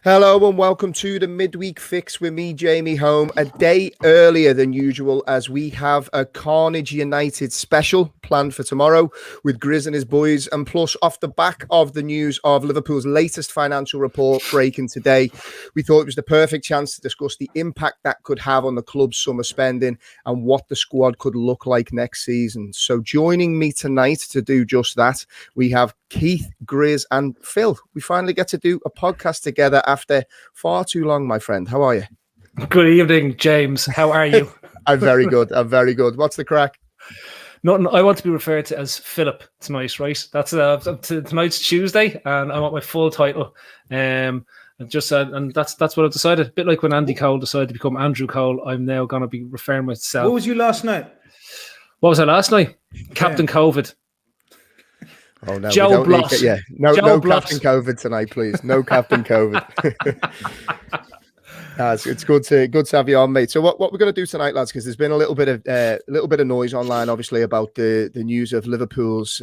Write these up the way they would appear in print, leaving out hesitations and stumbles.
Hello and welcome to the Midweek Fix with me, Jamie Home, a day earlier than usual as we have a Carnage United special planned for tomorrow with Grizz and his boys, and plus off the back of the news of Liverpool's latest financial report breaking today, we thought it was the perfect chance to discuss the impact that could have on the club's summer spending and what the squad could look like next season. So joining me tonight to do just that, we have Keith, Grizz and Phil. We finally get to do a podcast together after far too long, my friend. How are you? Good evening, James. How are you? I'm very good. What's the crack? Nothing. I want to be referred to as Philip tonight, right? That's tonight's Tuesday, and I want my full title. And that's what I've decided. A bit like when Andy Cole decided to become Andrew Cole, I'm now going to be referring myself. What was you last night? What was I last night? Captain COVID. Oh no, Joe Bloss. No Captain COVID tonight, please. No Captain COVID. It's good to have you on, mate. So what we're going to do tonight, lads, because there's been a little bit of noise online, obviously, about the news of Liverpool's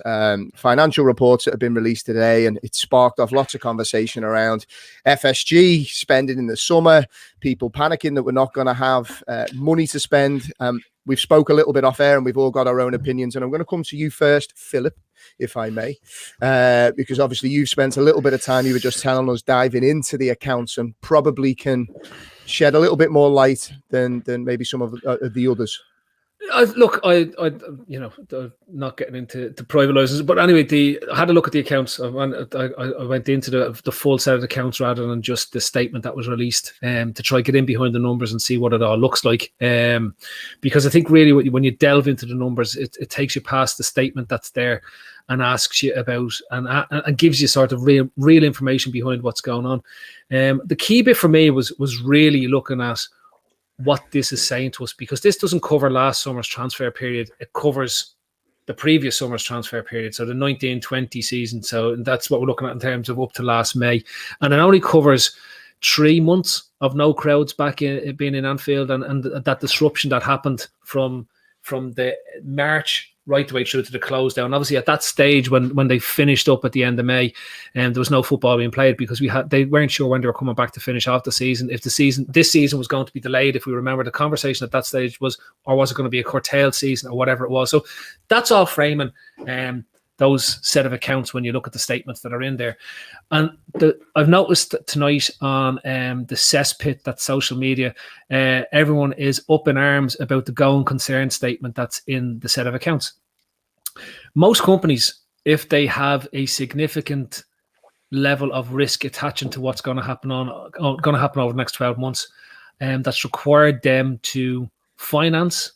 financial reports that have been released today, and it sparked off lots of conversation around FSG spending in the summer, people panicking that we're not going to have money to spend. We've spoke a little bit off air, and we've all got our own opinions. And I'm going to come to you first, Philip, if I may, because obviously you've spent a little bit of time, you were just telling us, diving into the accounts and probably can shed a little bit more light than maybe some of the others. Look, I'm not getting into private licenses, but anyway, I had a look at the accounts. I went into the full set of accounts rather than just the statement that was released, to try get in behind the numbers and see what it all looks like. Because I think really when you delve into the numbers, it takes you past the statement that's there and asks you about and gives you sort of real information behind what's going on. The key bit for me was really looking at what this is saying to us, because this doesn't cover last summer's transfer period. It covers the previous summer's transfer period, so the 19-20 season. So that's what we're looking at in terms of up to last May. And it only covers 3 months of no crowds back being in Anfield, and that disruption that happened from the March right the way through to the close down. Obviously, at that stage when they finished up at the end of May, and there was no football being played because they weren't sure when they were coming back to finish off the season. If this season was going to be delayed, if we remember the conversation at that stage was it going to be a curtailed season or whatever it was. So that's all framing those set of accounts when you look at the statements that are in there. And I've noticed tonight on the cesspit, that social media, everyone is up in arms about the going concern statement that's in the set of accounts. Most companies, if they have a significant level of risk attaching to what's going to happen over the next 12 months, that's required them to finance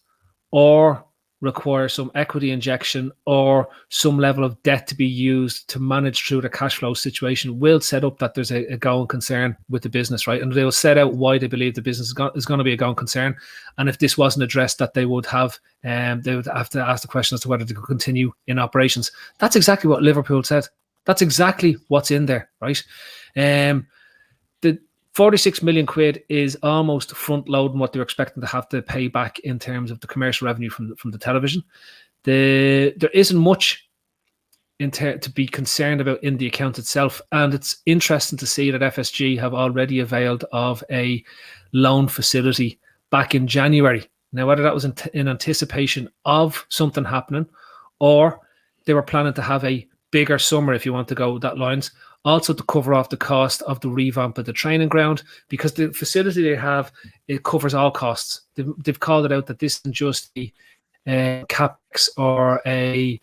or require some equity injection or some level of debt to be used to manage through the cash flow situation, will set up that there's a going concern with the business, right? And they'll set out why they believe the business is going to be a going concern. And if this wasn't addressed, that they would have to ask the question as to whether they could continue in operations. That's exactly what Liverpool said. That's exactly what's in there, right? The 46 million quid is almost front loading what they're expecting to have to pay back in terms of the commercial revenue from the television. There isn't much to be concerned about in the account itself, and it's interesting to see that FSG have already availed of a loan facility back in January. Now, whether that was in anticipation of something happening, or they were planning to have a bigger summer, if you want to go with that lines, also to cover off the cost of the revamp of the training ground, because the facility they have, it covers all costs. They've called it out that this isn't just a capex or a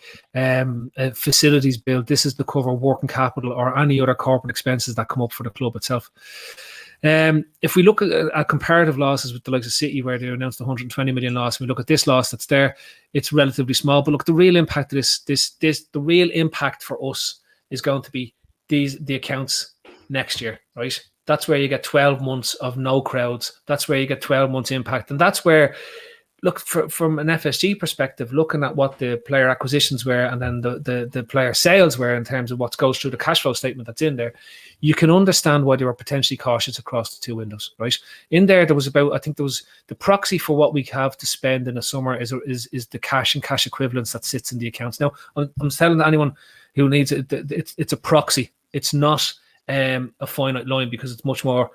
facilities build. This is to cover working capital or any other corporate expenses that come up for the club itself. If we look at comparative losses with the likes of City, where they announced 120 million loss, we look at this loss that's there, it's relatively small. But look, the real impact of the real impact for us is going to be the accounts next year, right? That's where you get 12 months of no crowds. That's where you get 12 months impact. And that's where, look, from an FSG perspective, looking at what the player acquisitions were and then the player sales were in terms of what goes through the cash flow statement that's in there, you can understand why they were potentially cautious across the two windows, right? In there was about, I think there was the proxy for what we have to spend in a summer is the cash and cash equivalents that sits in the accounts. Now, I'm telling anyone who needs it, it's a proxy. It's not a finite line because it's much more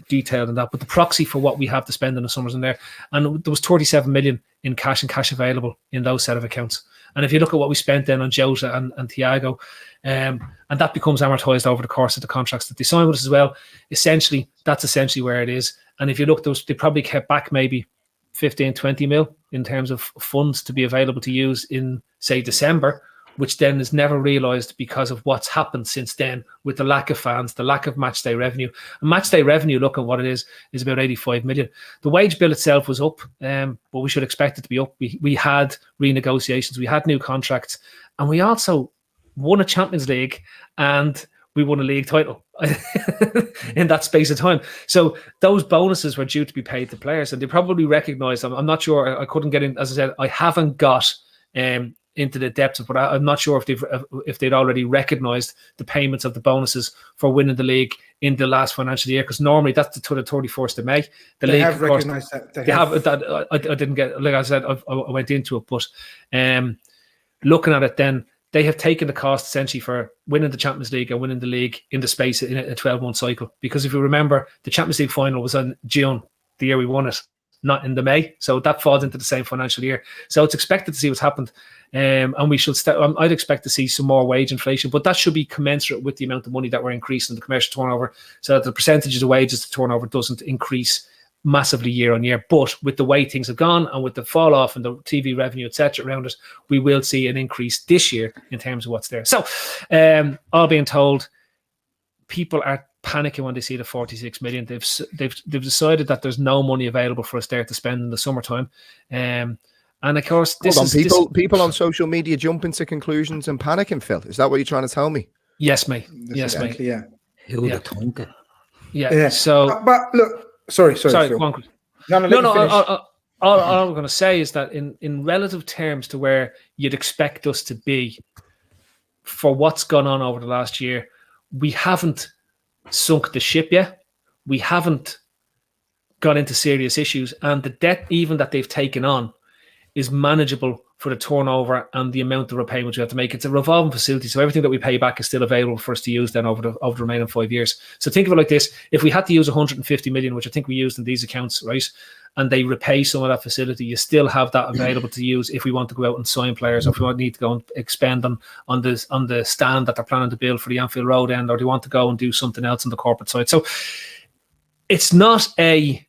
detailed than that. But the proxy for what we have to spend in the summers in there, and there was 37 million in cash and cash available in those set of accounts. And if you look at what we spent then on Jota and Thiago, and that becomes amortized over the course of the contracts that they sign with us as well, that's essentially where it is. And if you look, they probably kept back maybe 15, 20 mil in terms of funds to be available to use in, say, December, which then is never realised because of what's happened since then with the lack of fans, the lack of match day revenue. And match day revenue, look at what it is about 85 million. The wage bill itself was up, but we should expect it to be up. We had renegotiations, we had new contracts, and we also won a Champions League and we won a league title in that space of time. So those bonuses were due to be paid to players, and they probably recognised them. I'm not sure, I couldn't get in, as I said, I haven't got into the depths of, but I'm not sure if they'd already recognised the payments of the bonuses for winning the league in the last financial year, because normally that's to the 31st of May. They have recognised that. They have that. I didn't get, like I said, I went into it, but looking at it then, they have taken the cost essentially for winning the Champions League and winning the league in the space in a 12-month cycle. Because if you remember, the Champions League final was in June, the year we won it, not in the May. So that falls into the same financial year. So it's expected to see what's happened. And we should I'd expect to see some more wage inflation, but that should be commensurate with the amount of money that we're increasing the commercial turnover, so that the percentage of wages to turnover doesn't increase massively year on year. But with the way things have gone and with the fall off and the TV revenue, etc., around it, we will see an increase this year in terms of what's there. So all being told, people are panicking when they see the 46 million. They've decided that there's no money available for us there to spend in the summertime. And of course, people on social media jumping to conclusions and panicking, Phil. Is that what you're trying to tell me? Yes, mate. Yes, mate. Yeah. Yeah. So, but look, sorry. Go on. No. All I'm going to say is that in relative terms to where you'd expect us to be for what's gone on over the last year, we haven't sunk the ship yet. We haven't got into serious issues, and the debt even that they've taken on is manageable for the turnover and the amount of repayments we have to make. It's a revolving facility, so everything that we pay back is still available for us to use then over the remaining 5 years. So think of it like this: if we had to use 150 million, which I think we used in these accounts, right, and they repay some of that facility, you still have that available to use if we want to go out and sign players, or if we need to go and expend on the stand that they're planning to build for the Anfield Road end, or they want to go and do something else on the corporate side. So it's not a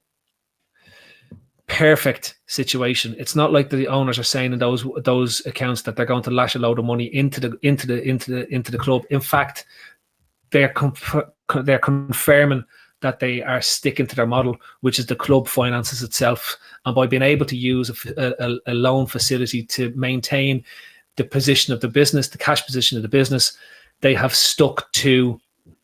perfect situation. It's not like the owners are saying in those accounts that they're going to lash a load of money into the club. In fact, they're confirming that they are sticking to their model, which is the club finances itself, and by being able to use a loan facility to maintain the position of the business, the cash position of the business, they have stuck to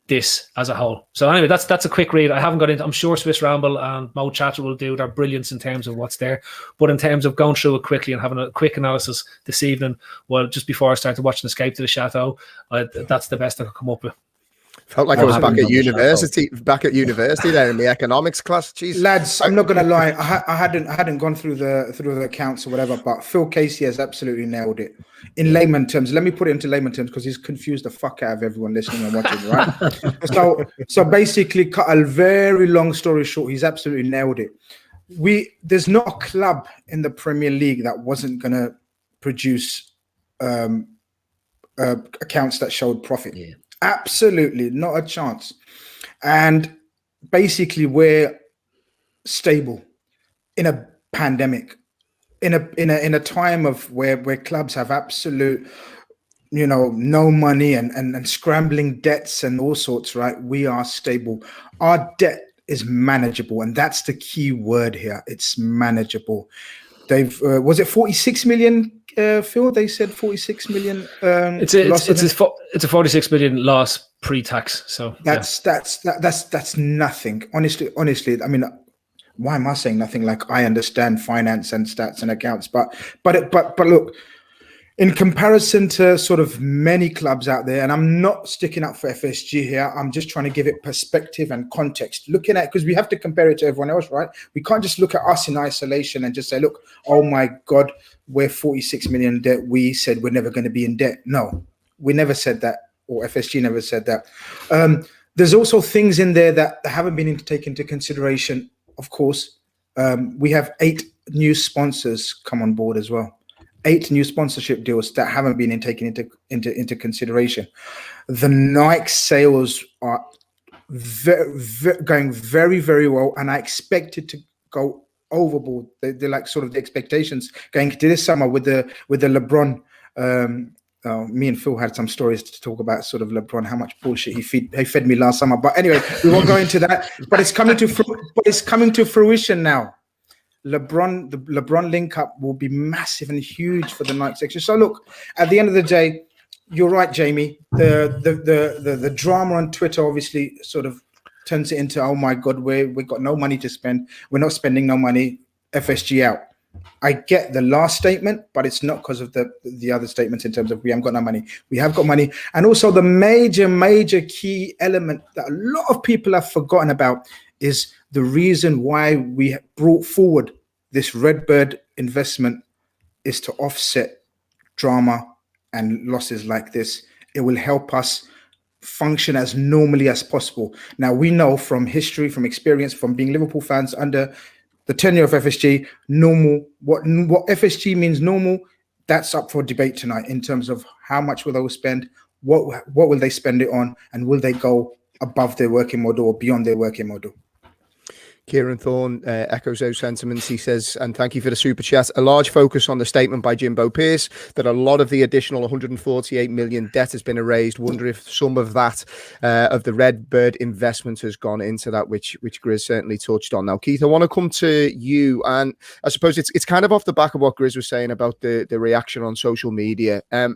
this as a whole. So anyway, that's a quick read. I haven't got into, I'm sure Swiss Ramble and Mo Chatter will do their brilliance in terms of what's there, but in terms of going through it quickly and having a quick analysis this evening, well, just before I started watching Escape to the Chateau, that's the best I could come up with. Felt like I was back at university there in the economics class. Jeez. Lads, I'm not gonna lie, I hadn't gone through the accounts or whatever, but Phil Casey has absolutely nailed it. In layman terms, let me put it into layman terms because he's confused the fuck out of everyone listening and watching, right? So basically, cut a very long story short, he's absolutely nailed it. There's not a club in the Premier League that wasn't gonna produce accounts that showed profit. Yeah. Absolutely not a chance. And basically we're stable in a pandemic, in a time of where clubs have absolute, no money and scrambling debts and all sorts, right? We are stable. Our debt is manageable, and that's the key word here. It's manageable. They've was it 46 million? Phil, they said 46 million. It's a 46 million loss pre-tax. So that's nothing. Honestly, I mean, why am I saying nothing? Like, I understand finance and stats and accounts, but look, in comparison to sort of many clubs out there, and I'm not sticking up for FSG here, I'm just trying to give it perspective and context. Looking at, because we have to compare it to everyone else, right? We can't just look at us in isolation and just say, look, oh my God, we're 46 million in debt. We said we're never going to be in debt. No, we never said that, or FSG never said that. there's also things in there that haven't been taken into consideration. Of course, we have 8 new sponsors come on board as well. 8 new sponsorship deals that haven't been taken into consideration. The Nike sales are going very, very well, and I expect it to go overboard. They're like sort of the expectations going into this summer with the LeBron. Me and Phil had some stories to talk about sort of LeBron, how much bullshit he fed me last summer. But anyway, we won't go into that. But it's coming to fruition now. The LeBron link up will be massive and huge for the Nike section. So look, at the end of the day, you're right, Jamie. The drama on Twitter obviously sort of turns it into, oh my God, we got no money to spend. We're not spending no money. FSG out. I get the last statement, but it's not because of the other statements in terms of we haven't got no money. We have got money. And also the major key element that a lot of people have forgotten about is the reason why we brought forward this Redbird investment is to offset drama and losses like this. It will help us function as normally as possible. Now, we know from history, from experience, from being Liverpool fans under the tenure of FSG, normal, what FSG means normal, that's up for debate tonight in terms of how much will they spend, what will they spend it on, and will they go above their working model or beyond their working model? Kieran Thorne echoes those sentiments. He says, and thank you for the super chat, a large focus on the statement by Jimbo Pearce that a lot of the additional 148 million debt has been erased. Wonder if some of that, of the Redbird investment has gone into that, which Grizz certainly touched on. Now, Keith, I want to come to you, and I suppose it's kind of off the back of what Grizz was saying about the reaction on social media. I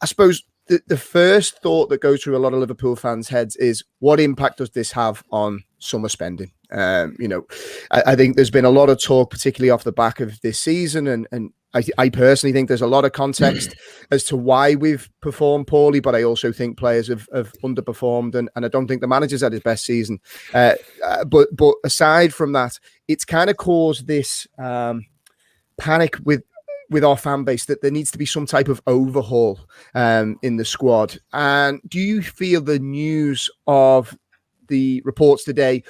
suppose the first thought that goes through a lot of Liverpool fans' heads is, what impact does this have on summer spending? I think there's been a lot of talk, particularly off the back of this season, and I personally think there's a lot of context as to why we've performed poorly, but I also think players have underperformed, and I don't think the manager's had his best season. But aside from that, it's kind of caused this panic with our fan base that there needs to be some type of overhaul in the squad. And do you feel the news of the reports today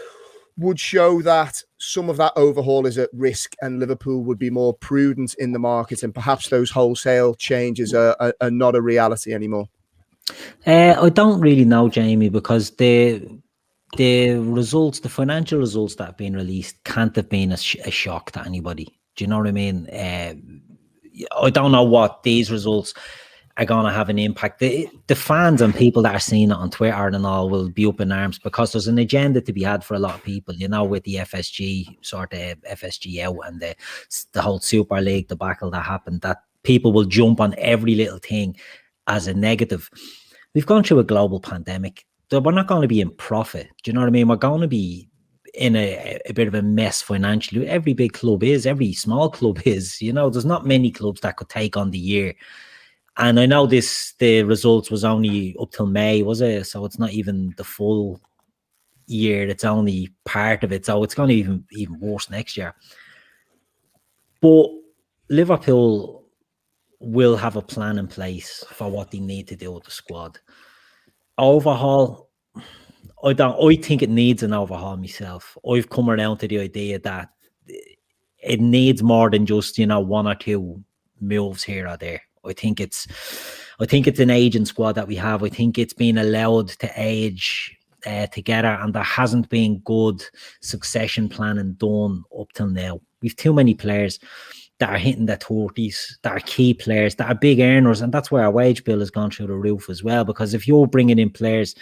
would show that some of that overhaul is at risk and Liverpool would be more prudent in the market, and perhaps those wholesale changes are not a reality anymore? I don't really know, Jamie, because the results, the financial results that have been released can't have been a shock to anybody. Do you know what I mean? I don't know what these results are going to have an impact. The fans and people that are seeing it on Twitter and all will be up in arms, because there's an agenda to be had for a lot of people, you know, with the FSG, sort of FSG out, and the whole Super League debacle that happened, that people will jump on every little thing as a negative. We've gone through a global pandemic. We're not going to be in profit. Do you know what I mean? We're going to be in a bit of a mess financially. Every big club is, every small club is, you know, there's not many clubs that could take on the year. And I know the results was only up till May, was it? So it's not even the full year. It's only part of it. So it's going to be even worse next year. But Liverpool will have a plan in place for what they need to do with the squad. Overhaul, I think it needs an overhaul myself. I've come around to the idea that it needs more than just, you know, 1 or 2 moves here or there. I think it's an aging squad that we have. I think it's been allowed to age together, and there hasn't been good succession planning done up till now. We've too many players that are hitting their 30s, that are key players, that are big earners, and that's where our wage bill has gone through the roof as well. Because if you're bringing in players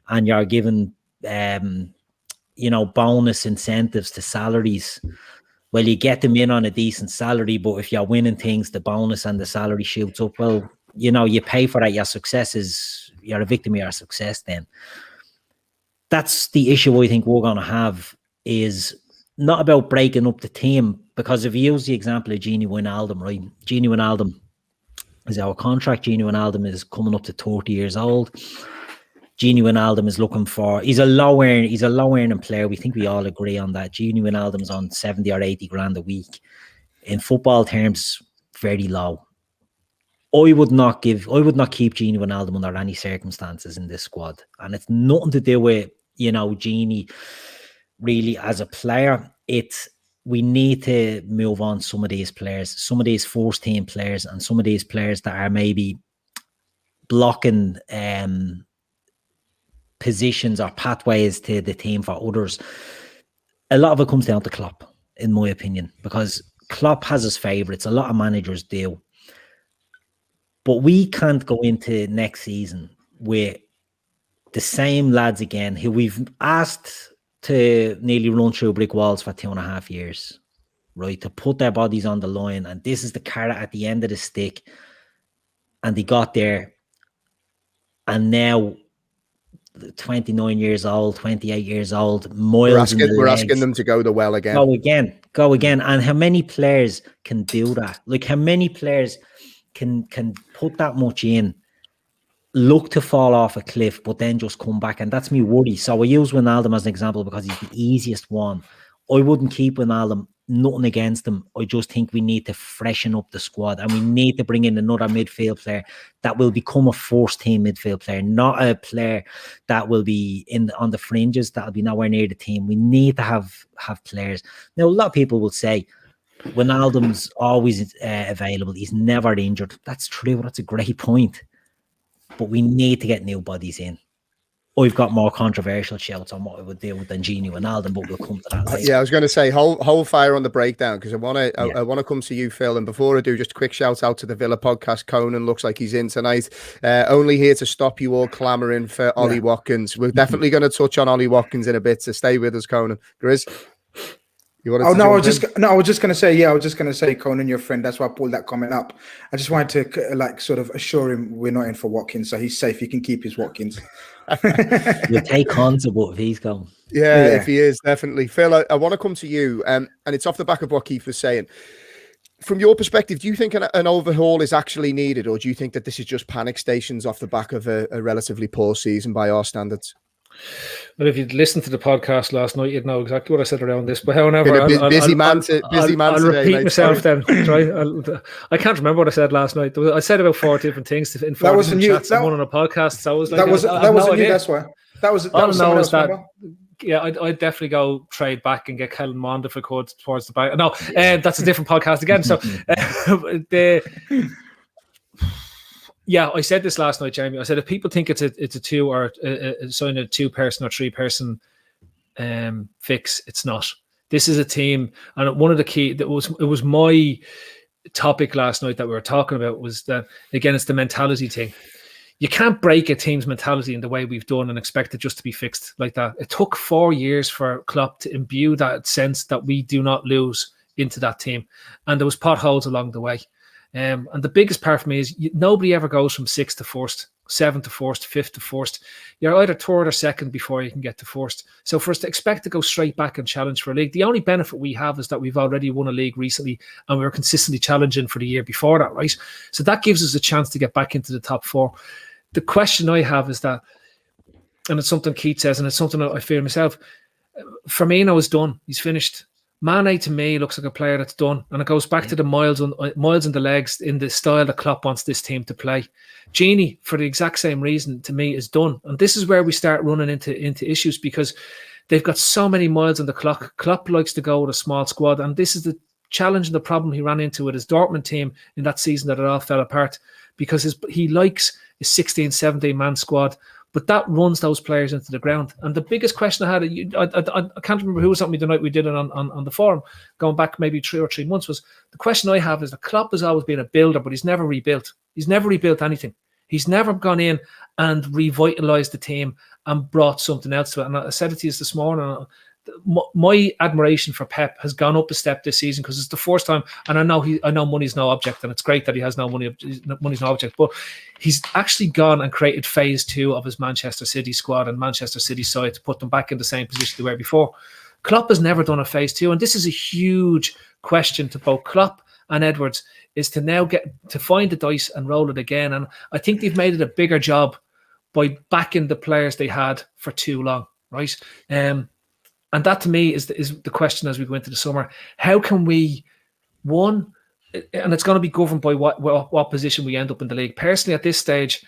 and you're giving, you know, bonus incentives to salaries, well, you get them in on a decent salary, but if you're winning things, the bonus and the salary shoots up. Well, you know, you pay for that. Your success is, you're a victim of your success then. That's the issue I think we're going to have, is not about breaking up the team, because if you use the example of Gini Wijnaldum, right? Gini Wijnaldum is our contract. Gini Wijnaldum is coming up to 30 years old. Gini Wijnaldum is looking for, he's a low earning player. We think we all agree on that. Gini Wijnaldum's on 70 or 80 grand a week. In football terms, very low. I would not keep Gini Wijnaldum under any circumstances in this squad. And it's nothing to do with, Gini really as a player. We need to move on some of these players, some of these first team players, and some of these players that are maybe blocking positions or pathways to the team for others. A lot of it comes down to Klopp, in my opinion, because Klopp has his favourites. A lot of managers do. But we can't go into next season with the same lads again who we've asked to nearly run through brick walls for 2.5 years, right? To put their bodies on the line. And this is the carrot at the end of the stick. And they got there. And now, 29 years old, 28 years old, miles we're asking them to go the well again. Go again. And how many players can do that? Like, how many players can put that much in, look to fall off a cliff, but then just come back? And that's me worry. So I use Wijnaldum as an example because he's the easiest one. I wouldn't keep Wijnaldum, nothing against him. I just think we need to freshen up the squad, and we need to bring in another midfield player that will become a first team midfield player, not a player that will be on the fringes, that'll be nowhere near the team. We need to have players. Now, a lot of people will say Wijnaldum's always available. He's never injured. That's true. That's a great point. But we need to get new bodies in. I've got more controversial shouts on what I would do than Gini Wijnaldum, but we'll come to that later. Yeah, I was going to say hold fire on the breakdown, because I want to come to you, Phil. And before I do, just a quick shout out to the Villa podcast. Conan looks like he's in tonight. Only here to stop you all clamouring for Ollie Watkins. We're definitely going to touch on Ollie Watkins in a bit, so stay with us, Conan. Grizz? I was just going to say, Conan, your friend. That's why I pulled that comment up. I just wanted to sort of assure him we're not in for Watkins, so he's safe. He can keep his Watkins. You'll take Constable if he's gone. Yeah, if he is, definitely. Phil, I want to come to you, and it's off the back of what Keith was saying. From your perspective, do you think an overhaul is actually needed, or do you think that this is just panic stations off the back of a relatively poor season by our standards? Well, if you'd listened to the podcast last night, you'd know exactly what I said around this. But however, I'll repeat myself then. Right? I can't remember what I said last night. I said about 4 different things in 4 different chats and one on a podcast. So I was like, that wasn't you. That's why. That was someone else. Yeah, I'd definitely go trade back and get Kellen Mond if I could towards the back. No, that's a different podcast again. So yeah, I said this last night, Jamie. I said if people think it's a 2 or a 2-person or 3-person fix, it's not. This is a team, and one of the key it was my topic last night that we were talking about was that, again, it's the mentality thing. You can't break a team's mentality in the way we've done and expect it just to be fixed like that. It took 4 years for Klopp to imbue that sense that we do not lose into that team, and there was potholes along the way. And the biggest part for me is nobody ever goes from 6th to 1st, 7th to 1st, 5th to 1st. You're either 3rd or 2nd before you can get to 1st. So for us to expect to go straight back and challenge for a league, the only benefit we have is that we've already won a league recently and we were consistently challenging for the year before that, right? So that gives us a chance to get back into the top 4. The question I have is that, and it's something Keith says, and it's something I fear myself, Firmino is done. He's finished. Mane to me looks like a player that's done, and it goes back to the miles in the legs in the style that Klopp wants this team to play. Gini, for the exact same reason, to me is done, and this is where we start running into issues because they've got so many miles on the clock. Klopp likes to go with a small squad, and this is the challenge and the problem he ran into with his Dortmund team in that season that it all fell apart because he likes a 16, 17 man squad. But that runs those players into the ground. And the biggest question I had, I can't remember who was on me the night we did it on the forum, going back maybe 3 or 3 months, was the question I have is that Klopp has always been a builder, but he's never rebuilt. He's never rebuilt anything. He's never gone in and revitalised the team and brought something else to it. And I said it to you this morning, my admiration for Pep has gone up a step this season because it's the first time, and I know money's no object, and it's great that he has no money. Money's no object, but he's actually gone and created phase 2 of his Manchester City squad and Manchester City side to put them back in the same position they were before. Klopp has never done a phase 2, and this is a huge question to both Klopp and Edwards, is to now get to find the dice and roll it again. And I think they've made it a bigger job by backing the players they had for too long, right? And that to me is the question as we go into the summer. How can we, one, and it's going to be governed by what position we end up in the league. Personally, at this stage,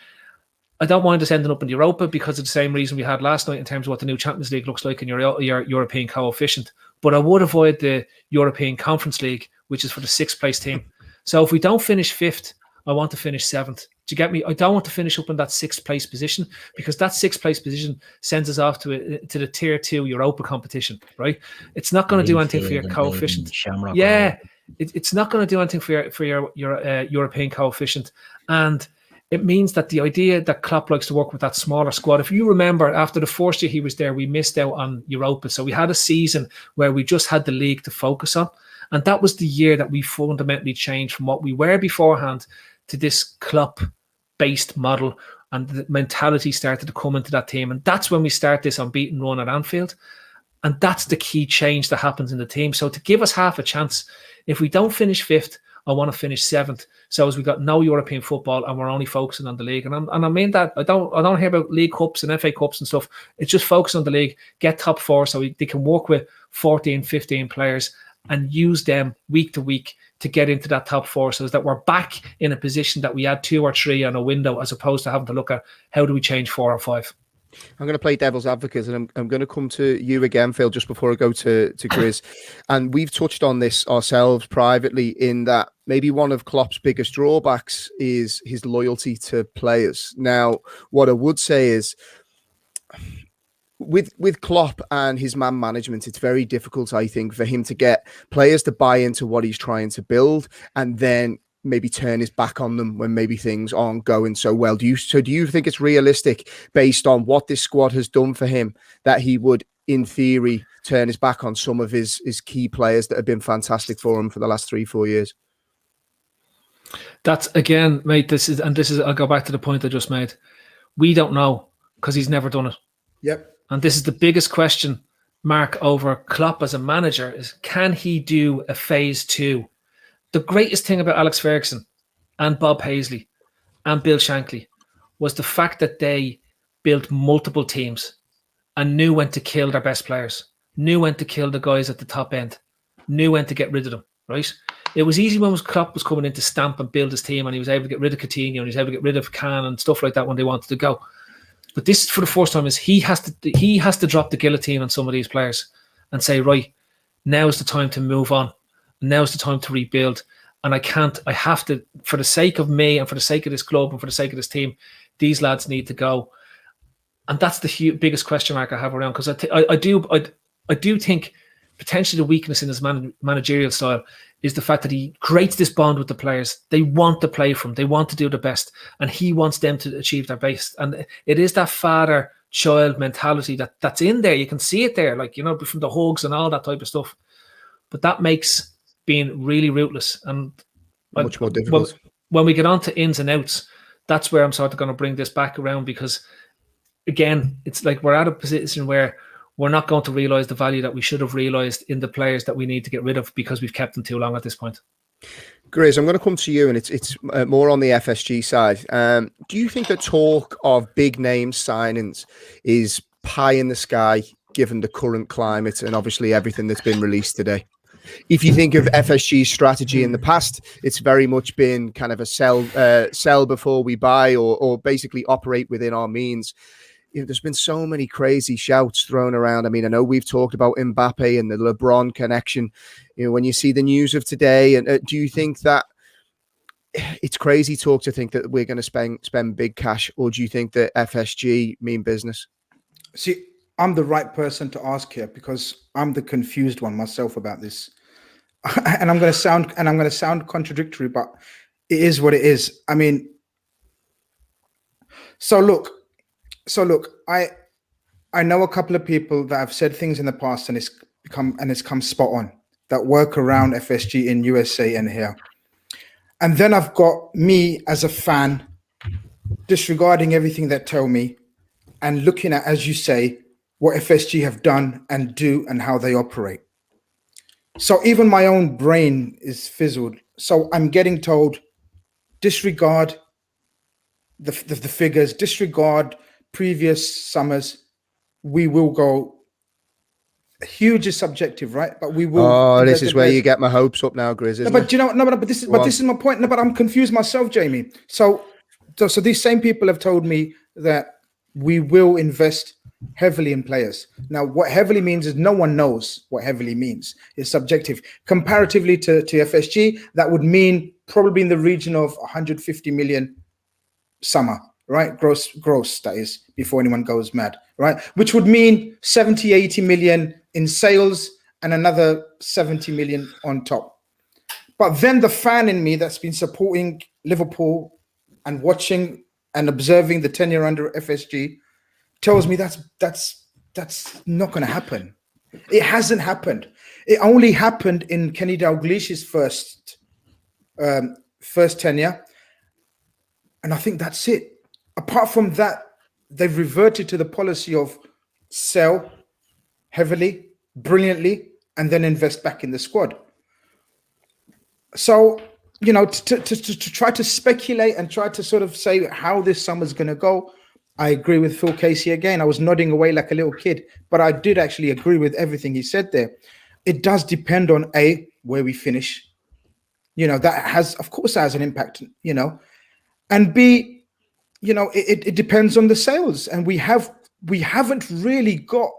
I don't mind us ending up in Europa because of the same reason we had last night in terms of what the new Champions League looks like in your European coefficient. But I would avoid the European Conference League, which is for the 6th place team. So if we don't finish 5th, I want to finish 7th. Do you get me? I don't want to finish up in that 6th place position, because that 6th place position sends us off to the tier 2 Europa competition, right? It's not going to do anything for your coefficient. Yeah, it's not going to do anything for your European coefficient. And it means that the idea that Klopp likes to work with that smaller squad. If you remember, after the first year he was there, we missed out on Europa. So we had a season where we just had the league to focus on. And that was the year that we fundamentally changed from what we were beforehand to this Klopp-based model. And the mentality started to come into that team. And that's when we start this unbeaten run at Anfield. And that's the key change that happens in the team. So to give us half a chance, if we don't finish 5th, I want to finish 7th. So as we got no European football and we're only focusing on the league. And I mean that I don't hear about League Cups and FA Cups and stuff. It's just focus on the league, get top 4 so they can work with 14, 15 players and use them week to week to get into that top 4, so that we're back in a position that we had 2 or 3 on a window, as opposed to having to look at how do we change 4 or 5. I'm going to play devil's advocate, and I'm going to come to you again, Phil, just before I go to Grizz. And we've touched on this ourselves privately, in that maybe one of Klopp's biggest drawbacks is his loyalty to players. Now, what I would say is, with Klopp and his man management, it's very difficult, I think, for him to get players to buy into what he's trying to build, and then maybe turn his back on them when maybe things aren't going so well. Do you think it's realistic, based on what this squad has done for him, that he would, in theory, turn his back on some of his key players that have been fantastic for him for the last 3-4 years? That's, again, mate, this is I'll go back to the point I just made. We don't know, because he's never done it. Yep. And this is the biggest question mark over Klopp as a manager, is can he do a phase 2? The greatest thing about Alex Ferguson and Bob Paisley and Bill Shankly was the fact that they built multiple teams and knew when to kill their best players, knew when to kill the guys at the top end, knew when to get rid of them, right? It was easy when Klopp was coming in to stamp and build his team, and he was able to get rid of Coutinho, and he was able to get rid of Khan and stuff like that when they wanted to go. But this, for the first time, is he has to drop the guillotine on some of these players and say, right, now's the time to move on. Now's the time to rebuild. And I have to, for the sake of me and for the sake of this club and for the sake of this team, these lads need to go. And that's the biggest question mark I have around, because I do think potentially the weakness in his managerial style is the fact that he creates this bond with the players. They want to play for him. They want to do the best. And he wants them to achieve their best. And it is that father-child mentality that's in there. You can see it there, like, you know, from the hugs and all that type of stuff. But that makes being really rootless and much more difficult. When we get on to ins and outs, that's where I'm sort of going to bring this back around, because again, it's like we're at a position where we're not going to realise the value that we should have realised in the players that we need to get rid of, because we've kept them too long at this point. Grizz, I'm going to come to you, and it's more on the FSG side. Do you think the talk of big name signings is pie in the sky, given the current climate and obviously everything that's been released today? If you think of FSG's strategy in the past, it's very much been kind of a sell before we buy, or basically operate within our means. You know, there's been so many crazy shouts thrown around. I mean, I know we've talked about Mbappe and the LeBron connection. You know, when you see the news of today, and do you think that it's crazy talk to think that we're going to spend big cash, or do you think that FSG mean business? See, I'm the right person to ask here, because I'm the confused one myself about this. And I'm going to sound contradictory, but it is what it is. I mean, so look, I know a couple of people that have said things in the past, and it's come spot on, that work around FSG in USA and here. And then I've got me as a fan disregarding everything that tell me and looking at, as you say, what FSG have done and do and how they operate. So even my own brain is fizzled. So I'm getting told, disregard the figures, disregard previous summers. We will go huge is subjective, right? But we will. Oh, this is where you get my hopes up now, Grizz. No, but you know, no, but this is my point. No, but I'm confused myself, Jamie. So these same people have told me that we will invest heavily in players. Now, what heavily means is no one knows what heavily means. It's subjective. Comparatively to FSG, that would mean probably in the region of 150 million summer, right? Gross, that is, before anyone goes mad, right? Which would mean 70, 80 million in sales and another 70 million on top. But then the fan in me that's been supporting Liverpool and watching and observing the tenure under FSG tells me that's not going to happen. It hasn't happened. It only happened in Kenny Dalglish's first tenure, and I think that's it. Apart from that, they've reverted to the policy of sell heavily, brilliantly, and then invest back in the squad. So, you know, to try to speculate and try to sort of say how this summer's going to go, I agree with Phil Casey again. I was nodding away like a little kid, but I did actually agree with everything he said there. It does depend on A, where we finish. You know, that has, of course, that has an impact, you know. And B, you know, it depends on the sales. And we haven't really got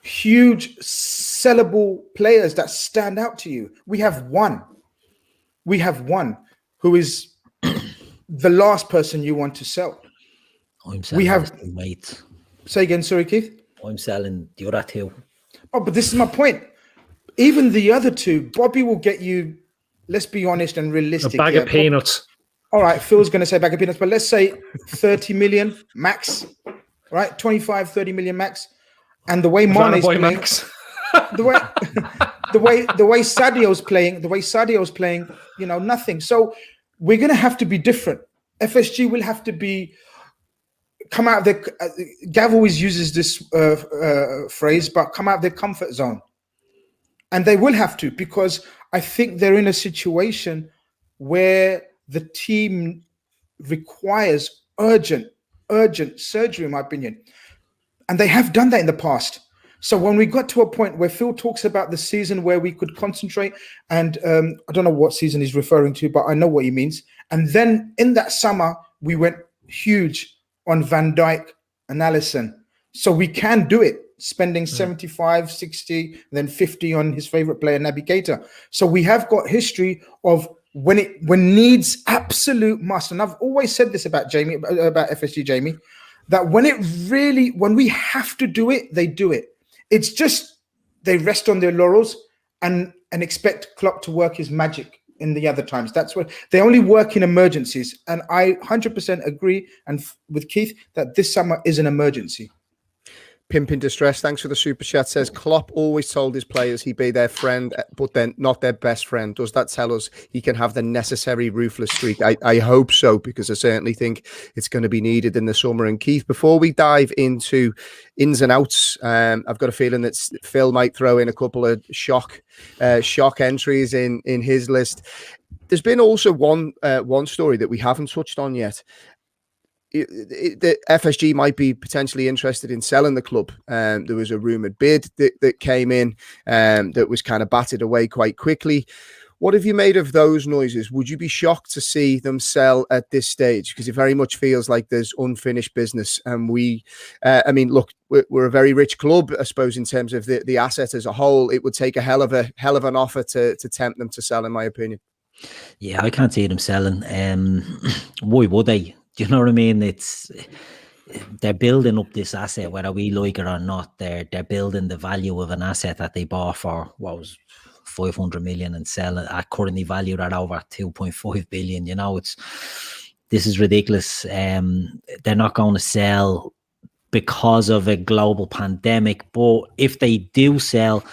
huge sellable players that stand out to you. We have one who is the last person you want to sell. We have wait. Say again, sorry, Keith. I'm selling the other two. Oh, but this is my point. Even the other two, Bobby will get you, let's be honest and realistic. A bag of peanuts. All right, Phil's going to say bag of peanuts, but let's say 30 million max, right? 25, 30 million max. And the way Mane's playing, max. the way Sadio's playing, you know, nothing. So we're going to have to be different. FSG will have to come out of their, Gav always uses this phrase, but come out of their comfort zone. And they will have to, because I think they're in a situation where the team requires urgent surgery, in my opinion. And they have done that in the past. So when we got to a point where Phil talks about the season where we could concentrate, and I don't know what season he's referring to, but I know what he means. And then in that summer, we went huge on Van Dijk and Alisson. So we can do it, spending 75, 60, and then 50 on his favorite player, Naby Keita. So we have got history of when needs absolute must. And I've always said this about FSG, Jamie, that when we have to do it, they do it. It's just they rest on their laurels and expect Klopp to work his magic in the other times. That's what they only work in emergencies. And I 100% agree with Keith that this summer is an emergency. Pimp in Distress, thanks for the super chat, says Klopp always told his players he'd be their friend, but then not their best friend. Does that tell us he can have the necessary ruthless streak? I hope so, because I certainly think it's going to be needed in the summer. And Keith, before we dive into ins and outs, I've got a feeling that Phil might throw in a couple of shock entries in his list. There's been also one story that we haven't touched on yet. The FSG might be potentially interested in selling the club. There was a rumoured bid that came in that was kind of batted away quite quickly. What have you made of those noises? Would you be shocked to see them sell at this stage? Because it very much feels like there's unfinished business. And look, we're a very rich club, I suppose, in terms of the asset as a whole. It would take a hell of an offer to tempt them to sell, in my opinion. Yeah, I can't see them selling. Why would they? Do you know what I mean? They're building up this asset, whether we like it or not. They're building the value of an asset that they bought for what was 500 million and sell it at currently valued at over 2.5 billion. You know, this is ridiculous. They're not going to sell because of a global pandemic. But if they do sell,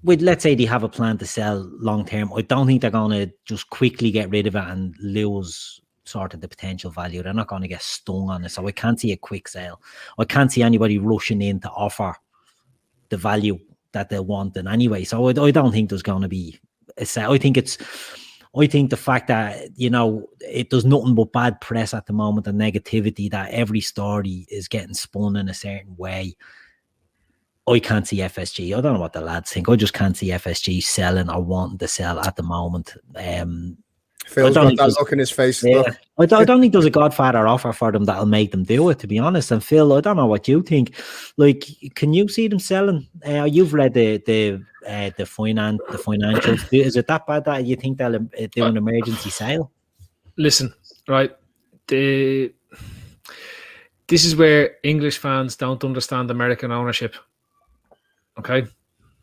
let's say they have a plan to sell long term, I don't think they're going to just quickly get rid of it and lose sort of the potential value. They're not going to get stung on it. So I can't see a quick sale. I can't see anybody rushing in to offer the value that they want in anyway. So I don't think there's going to be a sale. I think the fact that, you know, it does nothing but bad press at the moment and negativity, that every story is getting spun in a certain way. I can't see FSG. I don't know what the lads think. I just can't see FSG selling or wanting to sell at the moment. Phil's got that look in his face. Yeah, I don't think there's a Godfather offer for them that'll make them do it, to be honest. And Phil, I don't know what you think. Like, can you see them selling? You've read the financials. Is it that bad that you think they'll do an emergency sale? Listen, right. This is where English fans don't understand American ownership. Okay.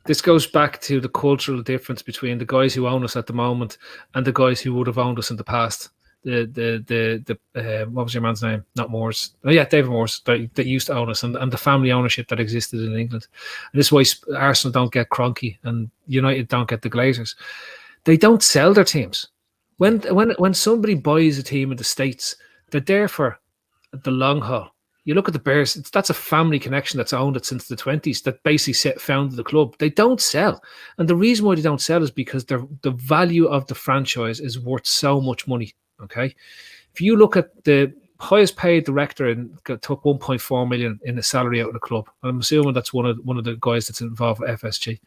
This goes back to the cultural difference between the guys who own us at the moment and the guys who would have owned us in the past. What was your man's name? Not Moores. Oh yeah, David Moores that used to own us, and the family ownership that existed in England. And this is why Arsenal don't get Kroenke and United don't get the Glazers. They don't sell their teams. When somebody buys a team in the States, they're there for the long haul. You look at the Bears, that's a family connection that's owned it since the 20s that basically founded the club. They don't sell. And the reason why they don't sell is because the value of the franchise is worth so much money, okay? If you look at the highest paid director and took 1.4 million in the salary out of the club, I'm assuming that's one of the guys that's involved with FSG.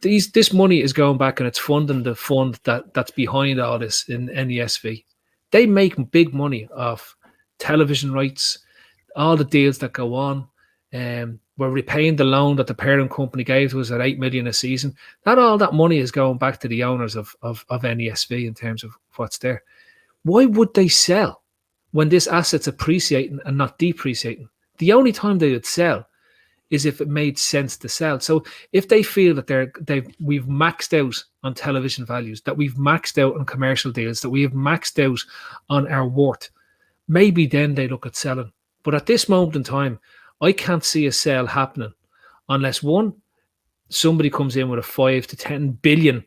This money is going back and it's funding the fund that's behind all this in NESV. They make big money off television rights, all the deals that go on. We're repaying the loan that the parent company gave to us at 8 million a season. Not all that money is going back to the owners of NESV in terms of what's there. Why would they sell when this asset's appreciating and not depreciating? The only time they would sell is if it made sense to sell. So if they feel that we've maxed out on television values, that we've maxed out on commercial deals, that we have maxed out on our worth, maybe then they look at selling. But at this moment in time, I can't see a sale happening unless somebody comes in with a 5 to 10 billion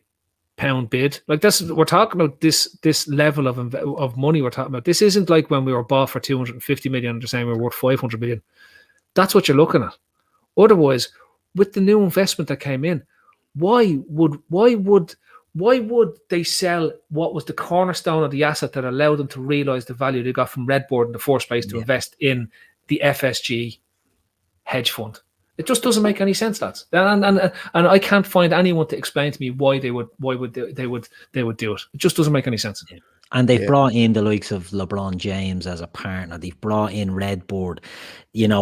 pound bid. Like we're talking about this level of money we're talking about. This isn't like when we were bought for 250 million and they're saying we're worth 500 million. That's what you're looking at. Otherwise, with the new investment that came in, why would they sell what was the cornerstone of the asset that allowed them to realise the value they got from Redboard in the first place to invest in the FSG hedge fund? It just doesn't make any sense, lads. And I can't find anyone to explain to me why they would do it. It just doesn't make any sense. Yeah. And they've brought in the likes of LeBron James as a partner. They've brought in Redboard,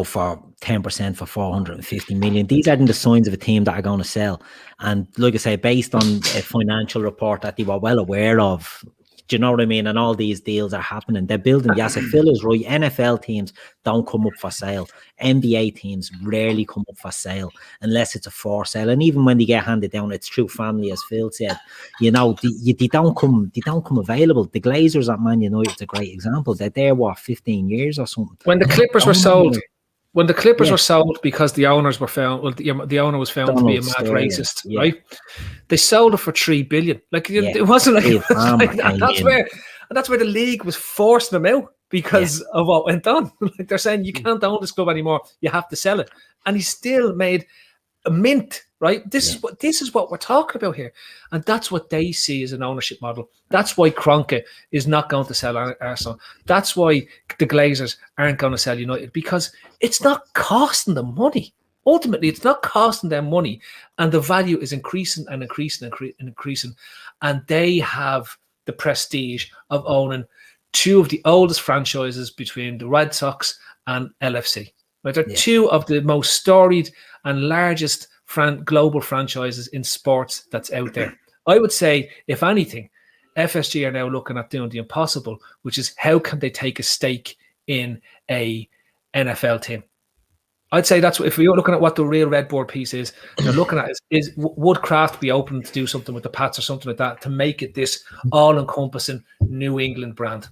for 10% for 450 million. These aren't the signs of a team that are going to sell. And like I say, based on a financial report that they were well aware of, do you know what I mean? And all these deals are happening. They're building. Yes, Phil is right. NFL teams don't come up for sale. NBA teams rarely come up for sale unless it's a for sale. And even when they get handed down, it's through family, as Phil said. They don't come available. The Glazers at Man United is a great example. They're there 15 years or something. When the Clippers were sold. When the Clippers were sold because the owners were found, the owner was found to be a mad racist, right? They sold it for 3 billion. It wasn't like that's where the league was forcing them out because of what went on. Like they're saying, you can't own this club anymore. You have to sell it, and he still made a mint. Right? This is what we're talking about here, and that's what they see as an ownership model. That's why Kroenke is not going to sell Arsenal. That's why the Glazers aren't going to sell United, because it's not costing them money. Ultimately, it's not costing them money, and the value is increasing and increasing and increasing, and they have the prestige of owning two of the oldest franchises between the Red Sox and LFC. Right? They're two of the most storied and largest global franchises in sports that's out there. I would say, if anything, FSG are now looking at doing the impossible, which is how can they take a stake in a NFL team. I'd say that's what, if you're looking at what the real Redboard piece is, they're looking at is would Kraft be open to do something with the Pats or something like that to make it this all-encompassing New England brand.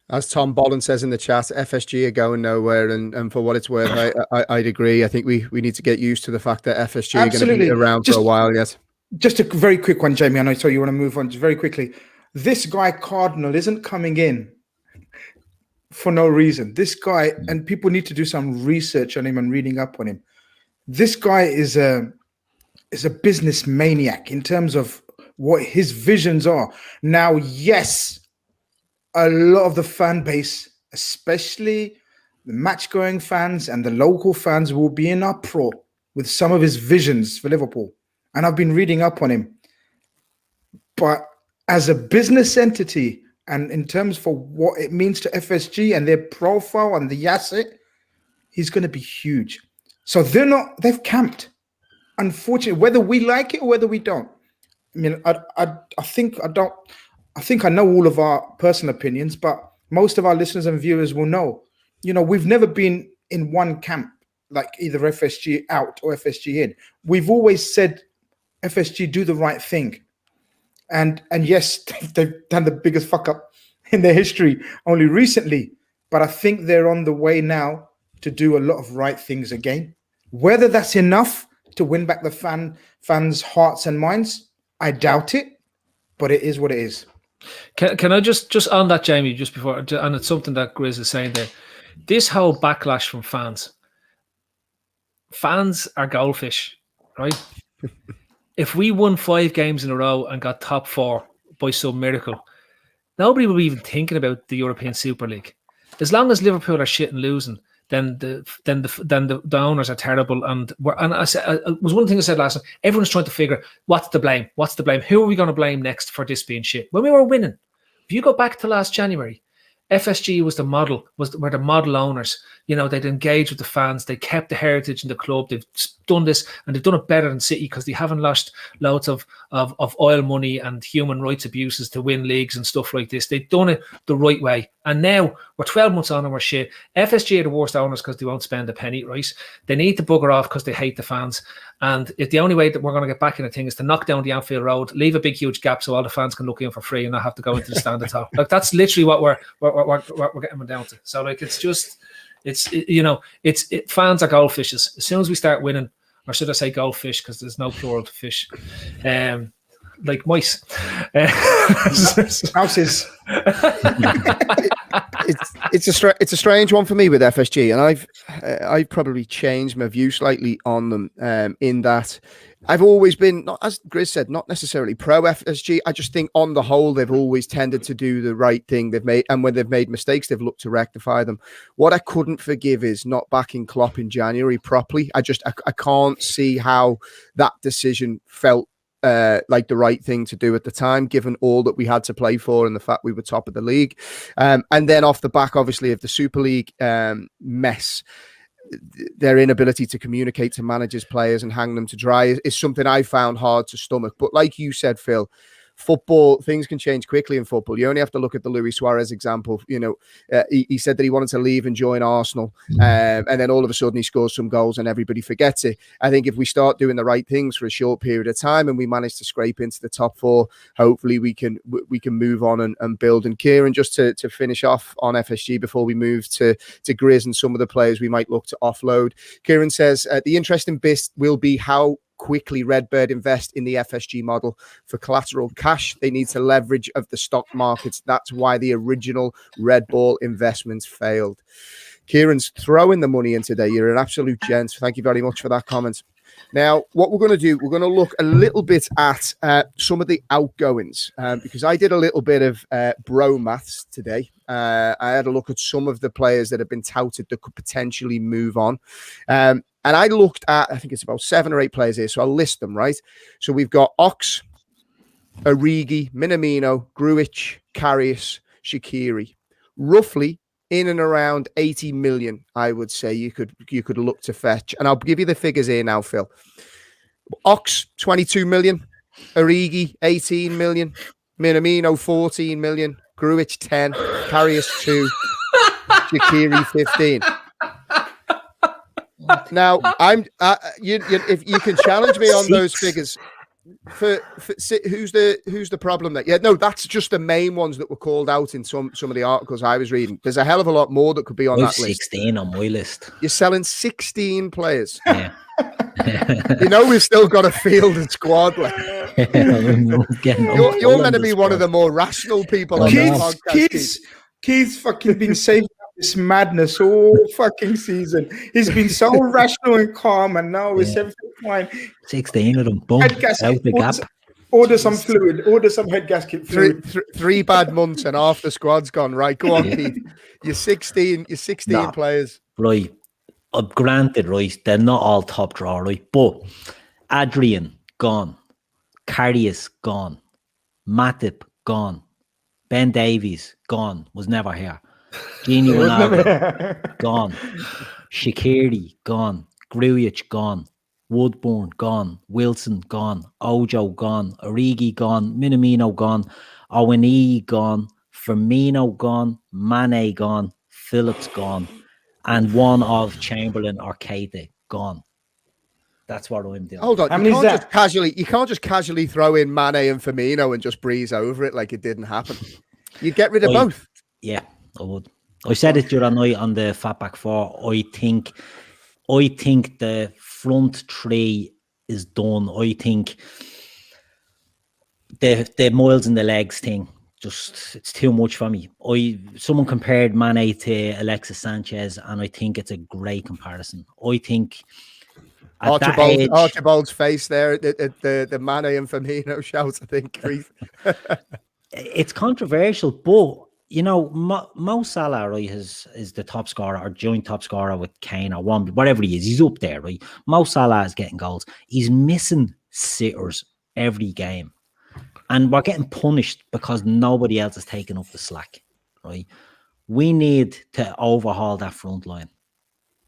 As Tom Bolland says in the chat, FSG are going nowhere, and for what it's worth, I'd agree. I think we need to get used to the fact that FSG are going to be around for a while. Yes. Just a very quick one, Jamie. I know you want to move on just very quickly. This guy Cardinal isn't coming in for no reason. This guy, and people need to do some research on him and reading up on him. This guy is a business maniac in terms of what his visions are. Now, yes, a lot of the fan base, especially the match-going fans and the local fans will be in uproar with some of his visions for Liverpool. And I've been reading up on him. But as a business entity, and in terms for what it means to FSG and their profile and the asset, he's going to be huge. So they've camped. Unfortunately, whether we like it or whether we don't. I mean, I think I know all of our personal opinions, but most of our listeners and viewers will know, we've never been in one camp, like either FSG out or FSG in. We've always said FSG do the right thing. And yes, they've done the biggest fuck up in their history only recently, but I think they're on the way now to do a lot of right things again. Whether that's enough to win back the fans' hearts and minds, I doubt it, but it is what it is. Can I just on that, Jamie, just before, and it's something that Grizz is saying there, this whole backlash from fans are goldfish, right? If we won 5 games in a row and got top 4 by some miracle, nobody will be even thinking about the European Super League. As long as Liverpool are shit and losing, then the owners are terrible. And I said, it was one thing I said last night. Everyone's trying to figure what's the blame. Who are we going to blame next for this being shit? When we were winning, if you go back to last January, FSG was the model, were the model owners. They'd engage with the fans. They kept the heritage in the club. They've done this, and they've done it better than City because they haven't lost loads of oil money and human rights abuses to win leagues and stuff like this. They've done it the right way. And now we're 12 months on and we're shit. FSG are the worst owners because they won't spend a penny, right? They need to bugger off because they hate the fans. And if the only way that we're going to get back in the thing is to knock down the Anfield Road, leave a big, huge gap so all the fans can look in for free and not have to go into the stand at top. Like, that's literally what we're getting them down to. So, like, fans are goldfishes. As soon as we start winning, or should I say goldfish, because there's no plural to fish, like mice. Mouses. It's a strange one for me with FSG, and I've probably changed my view slightly on them, in that I've always been, not, as Grizz said, not necessarily pro FSG. I just think on the whole they've always tended to do the right thing. And when they've made mistakes, they've looked to rectify them. What I couldn't forgive is not backing Klopp in January properly. I can't see how that decision felt like the right thing to do at the time, given all that we had to play for and the fact we were top of the league. And then off the back, obviously, of the Super League mess, their inability to communicate to managers, players, and hang them to dry is something I found hard to stomach. But like you said, Phil, football, things can change quickly in football. You only have to look at the Luis Suarez example. He said that he wanted to leave and join Arsenal, and then all of a sudden he scores some goals and everybody forgets it. I think if we start doing the right things for a short period of time and we manage to scrape into the top 4, hopefully we can move on and build. And Kieran, just to finish off on FSG before we move to Grizz and some of the players we might look to offload. Kieran says the interesting bit will be how quickly Redbird invest in the FSG model for collateral cash. They need to leverage of the stock markets. That's why the original Red Ball investments failed. Kieran's throwing the money in today. You're an absolute gent. Thank you very much for that comment. Now, what we're going to do, we're going to look a little bit at some of the outgoings, because I did a little bit of bro maths today. I had a look at some of the players that have been touted that could potentially move on. And I looked at, I think it's about 7 or 8 players here, so I'll list them, right? So we've got Ox, Origi, Minamino, Grujic, Karius, Shaqiri. Roughly in and around 80 million, I would say you could look to fetch. And I'll give you the figures here now, Phil. Ox, 22 million. Origi, 18 million. Minamino, 14 million. Grujic, 10. Karius, 2. Shaqiri, 15. Now, if you can challenge me on those figures, for who's the problem there? Yeah, no, that's just the main ones that were called out in some of the articles I was reading. There's a hell of a lot more that could be on that 16 list. 16 on my list. You're selling 16 players. Yeah. We've still got a field and squad left. You're meant to be one of the more rational people on the podcast. Keith's fucking been saving up this madness all fucking season. He's been so rational and calm, and now it's everything fine. 16 of them, boom, out the gap. Order some fluid. Order some head gasket fluid. Three bad months and half the squad's gone. Right, go on, Keith. You're 16 players. Right. Granted, right, they're not all top draw, right? But Adrian, gone. Karius, gone. Matip, gone. Ben Davies, gone. Was never here. Gini Ronaldo, gone. Shaqiri, gone. Grujic, gone. Woodburn, gone. Wilson, gone. Ojo, gone. Origi, gone. Minamino, gone. Owani, gone. Firmino, gone. Mane, gone. Phillips, gone. And one of Chamberlain or Keita, gone. That's what I'm doing. Hold on, you can't just casually throw in Mane and Firmino and just breeze over it like it didn't happen. You'd get rid of both. Yeah, I would. I said it during the night on the Fatback 4. I think the front three is done. I think the miles in the legs thing, just it's too much for me. Someone compared Mane to Alexis Sanchez, and I think it's a great comparison. I think Archibald's face there, the Mane and Firmino shouts, I think. It's controversial, but you know, Mo Salah, right, is the top scorer or joint top scorer with Kane or one, whatever he is. He's up there, right? Mo Salah is getting goals. He's missing sitters every game. And we're getting punished because nobody else is taking up the slack, right? We need to overhaul that front line,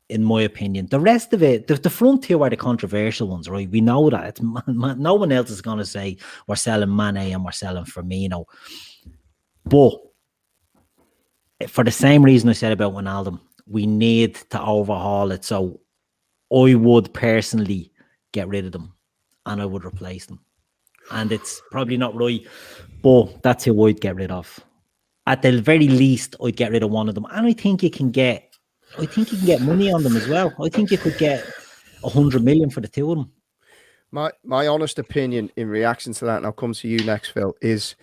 in my opinion. The rest of it, the front two are the controversial ones, right? We know that. No one else is going to say we're selling Mane and we're selling Firmino. But for the same reason I said about Wijnaldum, we need to overhaul it. So I would personally get rid of them and I would replace them. And it's probably not right, but that's who I'd get rid of. At the very least, I'd get rid of one of them. And I think you can get money on them as well. I think you could get 100 million for the two of them. My honest opinion in reaction to that, and I'll come to you next, Phil, is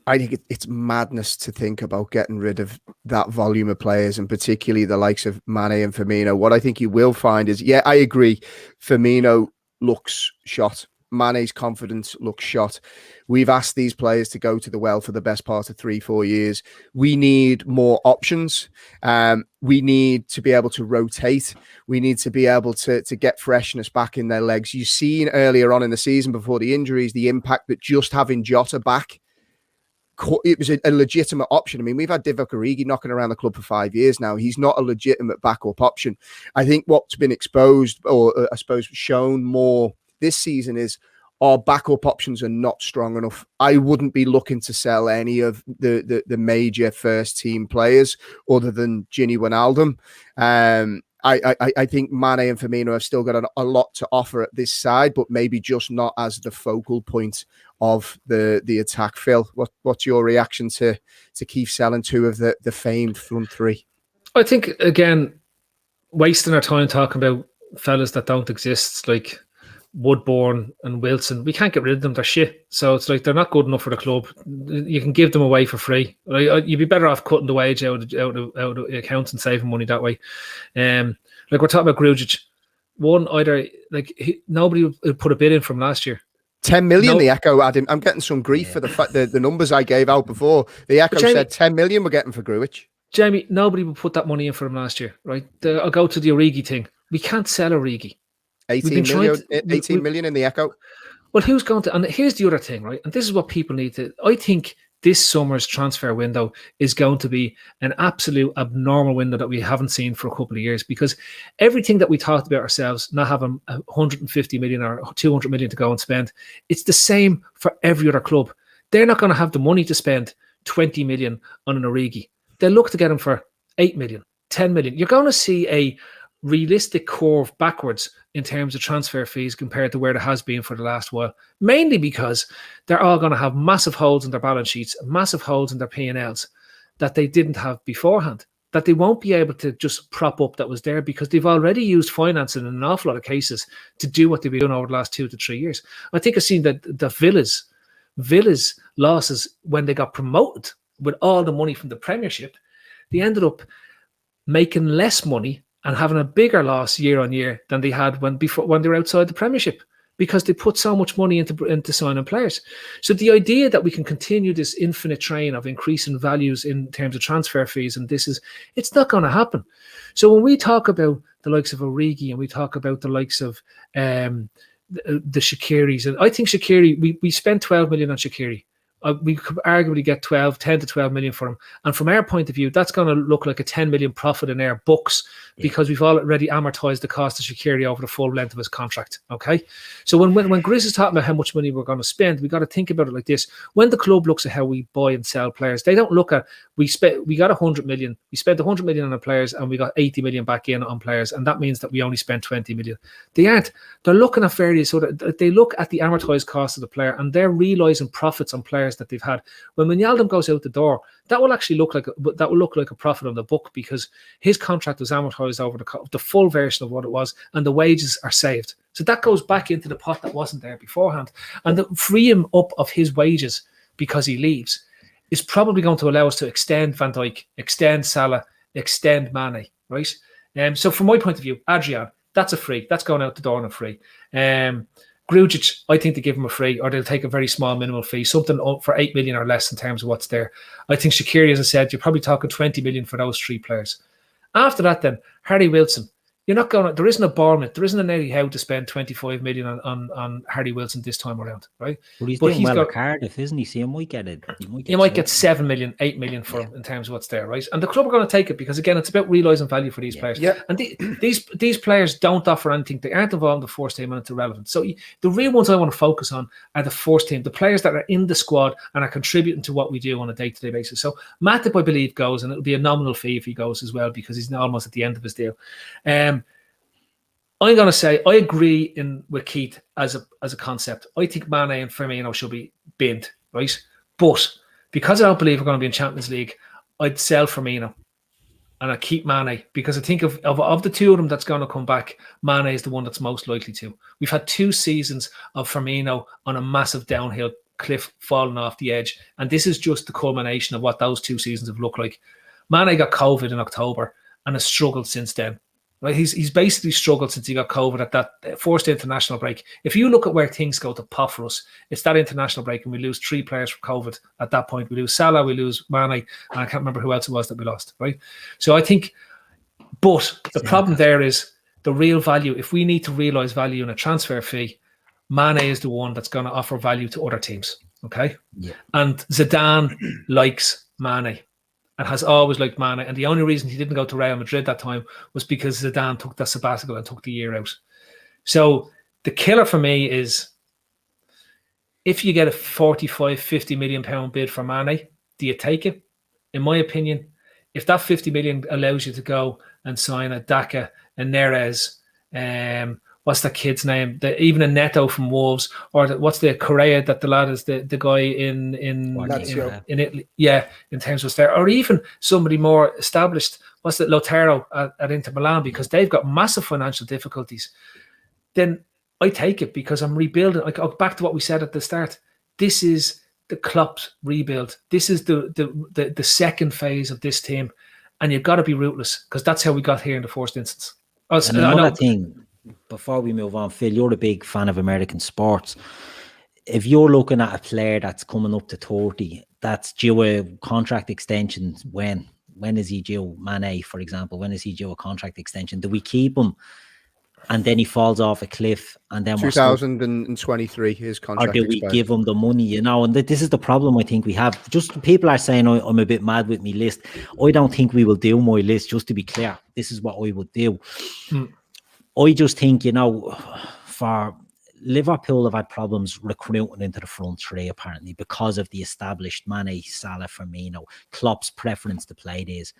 I think it's madness to think about getting rid of that volume of players, and particularly the likes of Mane and Firmino. What I think you will find is, yeah, I agree, Firmino looks shot. Mane's confidence looks shot. We've asked these players to go to the well for the best part of 3-4 years. We need more options. We need to be able to rotate. We need to be able to get freshness back in their legs. You've seen earlier on in the season before the injuries, the impact that just having Jota back, it was a legitimate option. I mean, we've had Divock Origi knocking around the club for 5 years now. He's not a legitimate backup option. I think what's been exposed, or I suppose shown more this season, is our backup options are not strong enough. I wouldn't be looking to sell any of the major first team players other than Gini Wijnaldum. I think Mane and Firmino have still got a lot to offer at this side, but maybe just not as the focal point of the attack. Phil, what's your reaction to Keith selling two of the famed front three? I think, again, wasting our time talking about fellas that don't exist, like Woodburn and Wilson, we can't get rid of them. They're shit. So it's like they're not good enough for the club. You can give them away for free. Like, you'd be better off cutting the wage out of the accounts and saving money that way. Like we're talking about Grujic. Nobody would put a bid in from last year. 10 million, the Echo had him. I'm getting some grief for the fact that the numbers I gave out before. The Echo said 10 million we're getting for Grujic. Jamie, nobody would put that money in for him last year, right? I'll go to the Origi thing. We can't sell Origi. 18 million in the Echo. Well, who's going to? And here's the other thing, right? And this is what people need to. I think this summer's transfer window is going to be an absolute abnormal window that we haven't seen for a couple of years, because everything that we talked about ourselves, not having 150 million or 200 million to go and spend, it's the same for every other club. They're not going to have the money to spend 20 million on an Origi. They'll look to get him for 8 million, 10 million. You're going to see a realistic curve backwards in terms of transfer fees compared to where it has been for the last while, mainly because they're all going to have massive holes in their balance sheets, massive holes in their P&Ls that they didn't have beforehand, that they won't be able to just prop up that was there, because they've already used financing in an awful lot of cases to do what they've been doing over the last 2 to 3 years. I think I've seen that the Villa's losses when they got promoted with all the money from the Premiership, they ended up making less money and having a bigger loss year on year than they had when they were outside the Premiership, because they put so much money into signing players. So the idea that we can continue this infinite train of increasing values in terms of transfer fees, and it's not going to happen. So when we talk about the likes of Origi and we talk about the likes of the Shaqiris, and I think Shaqiri, we spent 12 million on Shaqiri. We could arguably get 10 to 12 million for him. And from our point of view, that's going to look like a 10 million profit in our books because we've already amortized the cost of Shaqiri over the full length of his contract. Okay. So when Grizz is talking about how much money we're going to spend, we got to think about it like this. When the club looks at how we buy and sell players, they don't look at, we got 100 million. We spent 100 million on the players and we got 80 million back in on players. And that means that we only spent 20 million. They aren't. They're looking at various, so that they look at the amortized cost of the player and they're realizing profits on players that they've had. When Wijnaldum goes out the door, that will actually look like a profit on the book because his contract was amortized over the full version of what it was, and the wages are saved. So that goes back into the pot that wasn't there beforehand, and the free him up of his wages because he leaves is probably going to allow us to extend Van Dijk, extend Salah, extend Mane, right? So from my point of view, Adrian, that's a free. That's going out the door on a free. Grujic, I think they give him a free, or they'll take a very small minimal fee, something for 8 million or less in terms of what's there. I think Shaqiri, as I said, you're probably talking 20 million for those three players. After that, then Harry Wilson. You're not going. There isn't a Bournemouth. There isn't an Eddie Howe to spend 25 million on Harry Wilson this time around, right? But he's doing well at Cardiff, isn't he? So you might get it. You might get 7 million, 8 million for him in terms of what's there, right? And the club are going to take it because again, it's about realising value for these players. Yeah. And these players don't offer anything. They aren't involved in the first team, and it's irrelevant. So the real ones I want to focus on are the first team, the players that are in the squad and are contributing to what we do on a day-to-day basis. So Matip, I believe, goes, and it'll be a nominal fee if he goes as well because he's almost at the end of his deal. I'm going to say I agree with Keith as a concept. I think Mane and Firmino should be binned, right? But because I don't believe we're going to be in Champions League, I'd sell Firmino and I'd keep Mane because I think of the two of them that's going to come back, Mane is the one that's most likely to. We've had 2 seasons of Firmino on a massive downhill cliff falling off the edge, and this is just the culmination of what those 2 seasons have looked like. Mane got COVID in October and has struggled since then. Right, he's basically struggled since he got COVID at that forced international break. If you look at where things go to pot for us, it's that international break, and we lose 3 players from COVID. At that point, we lose Salah, we lose Mane, and I can't remember who else it was that we lost. Right, so I think, but the problem there is the real value. If we need to realise value in a transfer fee, Mane is the one that's going to offer value to other teams. Okay, and Zidane likes Mane. And has always liked Mane. And the only reason he didn't go to Real Madrid that time was because Zidane took the sabbatical and took the year out. So the killer for me is if you get a 45, 50 million pound bid for Mane, do you take it? In my opinion, if that 50 million allows you to go and sign a Daka, a Neres, what's that kid's name? Even a Neto from Wolves, or what's the Correa that the lad is the guy in Italy? Yeah, in terms of what's there, or even somebody more established. What's that? Lautaro at Inter Milan, because they've got massive financial difficulties. Then I take it because I'm rebuilding. I go back to what we said at the start. This is the Klopp's rebuild. This is the second phase of this team, and you've got to be ruthless because that's how we got here in the first instance. And another thing. Before we move on, Phil, you're a big fan of American sports. If you're looking at a player that's coming up to 30, that's due a contract extension, when is he due? Mane, for example, when is he due a contract extension? Do we keep him and then he falls off a cliff and then 2023 his contract or do we expired. give him the money? And this is the problem I think we have. Just people are saying I'm a bit mad with my list. I don't think we will do my list, just to be clear. This is what I would do. I just think, for Liverpool have had problems recruiting into the front three, apparently, because of the established Mane, Salah, Firmino, Klopp's preference to play these.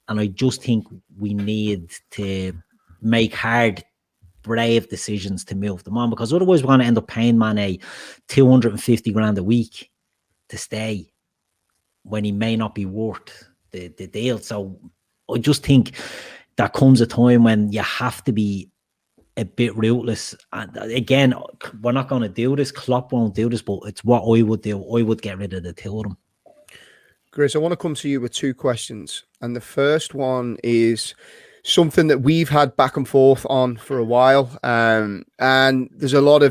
And I just think we need to make hard, brave decisions to move them on, because otherwise we're going to end up paying Mane 250 grand a week to stay when he may not be worth the deal. So I just think there comes a time when you have to be a bit ruthless. And again, we're not going to do this. Klopp won't do this, but it's what I would do. I would get rid of the two of them. Grizz, I want to come to you with two questions. And the first one is, something that we've had back and forth on for a while, and there's a lot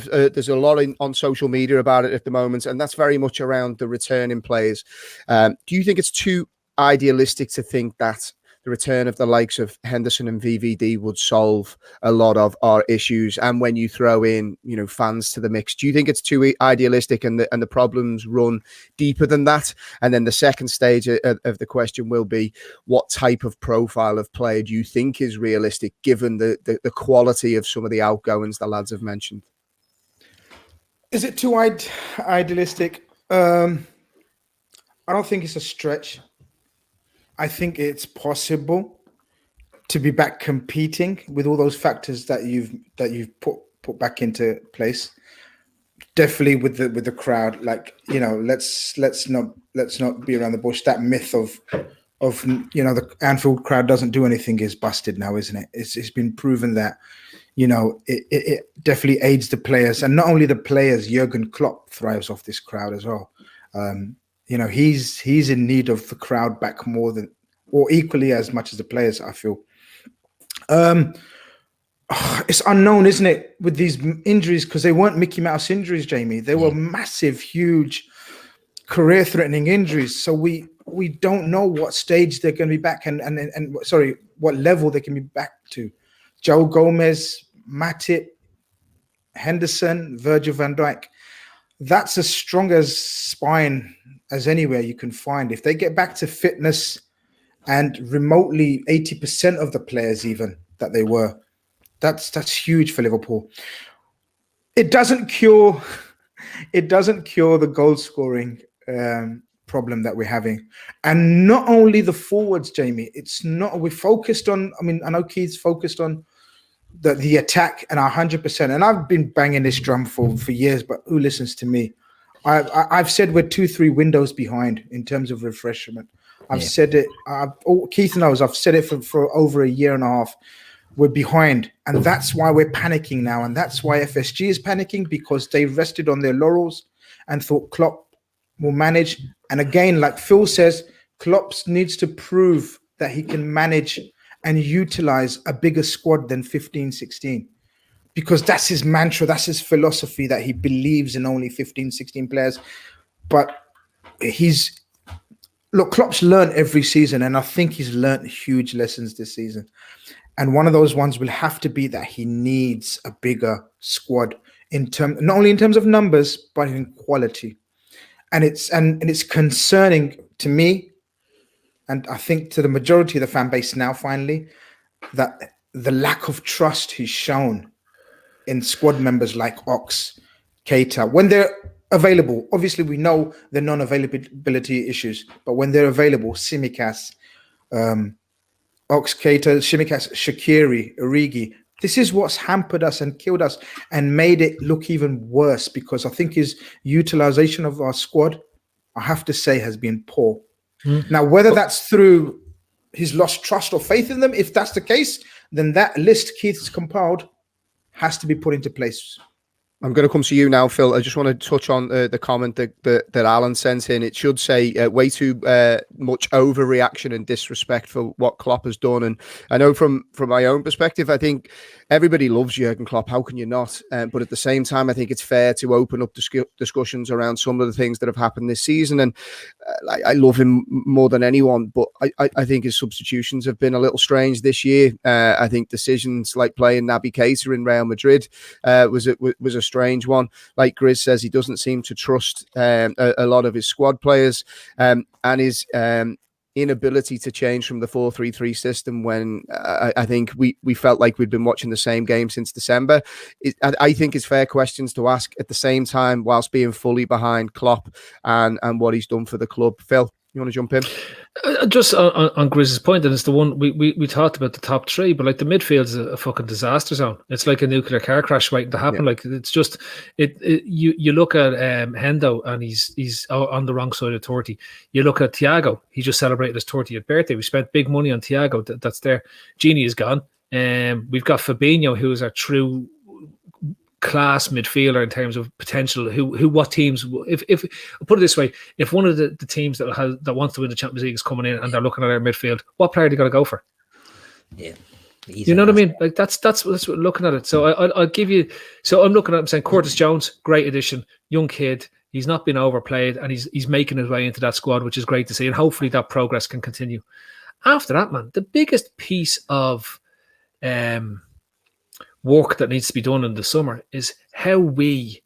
on social media about it at the moment, and that's very much around the returning players. Do you think it's too idealistic to think that the return of the likes of Henderson and VVD would solve a lot of our issues? And when you throw in, fans to the mix, do you think it's too idealistic and the problems run deeper than that? And then the second stage of the question will be, what type of profile of player do you think is realistic, given the quality of some of the outgoings the lads have mentioned? Is it too idealistic? I don't think it's a stretch. I think it's possible to be back competing with all those factors that you've put back into place. Definitely with the crowd, let's not be around the bush. That myth of the Anfield crowd doesn't do anything is busted now, isn't it? It's been proven that it definitely aids the players, and not only the players. Jurgen Klopp thrives off this crowd as well. He's in need of the crowd back more than, or equally as much as the players, I feel. It's unknown, isn't it, with these injuries, because they weren't Mickey Mouse injuries, Jamie. They were massive, huge, career-threatening injuries. So we don't know what stage they're going to be back and what level they can be back to. Joe Gomez, Matip, Henderson, Virgil van Dijk. That's as strong as spine as anywhere you can find. If they get back to fitness and remotely 80% of the players even that they were, that's huge for Liverpool. It doesn't cure the goal scoring problem that we're having. And not only the forwards, Jamie, we're focused on, I know Keith's focused on the attack and 100%. And I've been banging this drum for years, but who listens to me? I've said we're 2-3 windows behind in terms of refreshment. I've said it. Keith knows I've said it for over a year and a half. We're behind, and that's why we're panicking now, and that's why FSG is panicking, because they rested on their laurels and thought Klopp will manage. And again, like Phil says, Klopp needs to prove that he can manage and utilize a bigger squad than 15, 16. Because that's his mantra, that's his philosophy, that he believes in only 15, 16 players. But Klopp's learned every season, and I think he's learned huge lessons this season. And one of those ones will have to be that he needs a bigger squad not only in terms of numbers, but in quality. And it's concerning to me, and I think to the majority of the fan base now, finally, that the lack of trust he's shown in squad members like Ox, Keita, when they're available. Obviously, we know the non-availability issues, but when they're available, Tsimikas, Ox, Keita, Tsimikas, Shaqiri, Origi. This is what's hampered us and killed us and made it look even worse, because I think his utilization of our squad, I have to say, has been poor. Now, whether that's through he's lost trust or faith in them, if that's the case, then that list Keith's compiled has to be put into place. I'm going to come to you now, Phil. I just want to touch on the comment that Alan sent in. It should say way too much overreaction and disrespect for what Klopp has done. And I know from my own perspective, I think everybody loves Jurgen Klopp. How can you not? But at the same time, I think it's fair to open up discussions around some of the things that have happened this season. And I love him more than anyone, but I think his substitutions have been a little strange this year. I think decisions like playing Naby Keita in Real Madrid was a strange one. Like Grizz says, he doesn't seem to trust a lot of his squad players, and his inability to change from the 4-3-3 system when I think we felt like we'd been watching the same game since December. I think it's fair questions to ask at the same time, whilst being fully behind Klopp and what he's done for the club. Phil, you want to jump in? Just on Grizz's point, and it's the one we talked about, the top three, but like the midfield's a fucking disaster zone. It's like a nuclear car crash waiting to happen. Yeah. Like it's just you look at Hendo, and he's on the wrong side of 30. You look at Thiago, he just celebrated his 30th birthday. We spent big money on Thiago. That's there. Gini is gone. We've got Fabinho, who is our true class midfielder in terms of potential. What teams, if I'll put it this way, if one of the teams that wants to win the Champions League is coming in and they're looking at our midfield, what player are they going to go for? Yeah, He's You know an what I asset. mean? Like that's what we're looking at it. So I'll give you. So I'm looking at him saying Curtis Jones, great addition, young kid. He's not been overplayed, and he's making his way into that squad, which is great to see. And hopefully that progress can continue. After that, man, the biggest piece of work that needs to be done in the summer is how we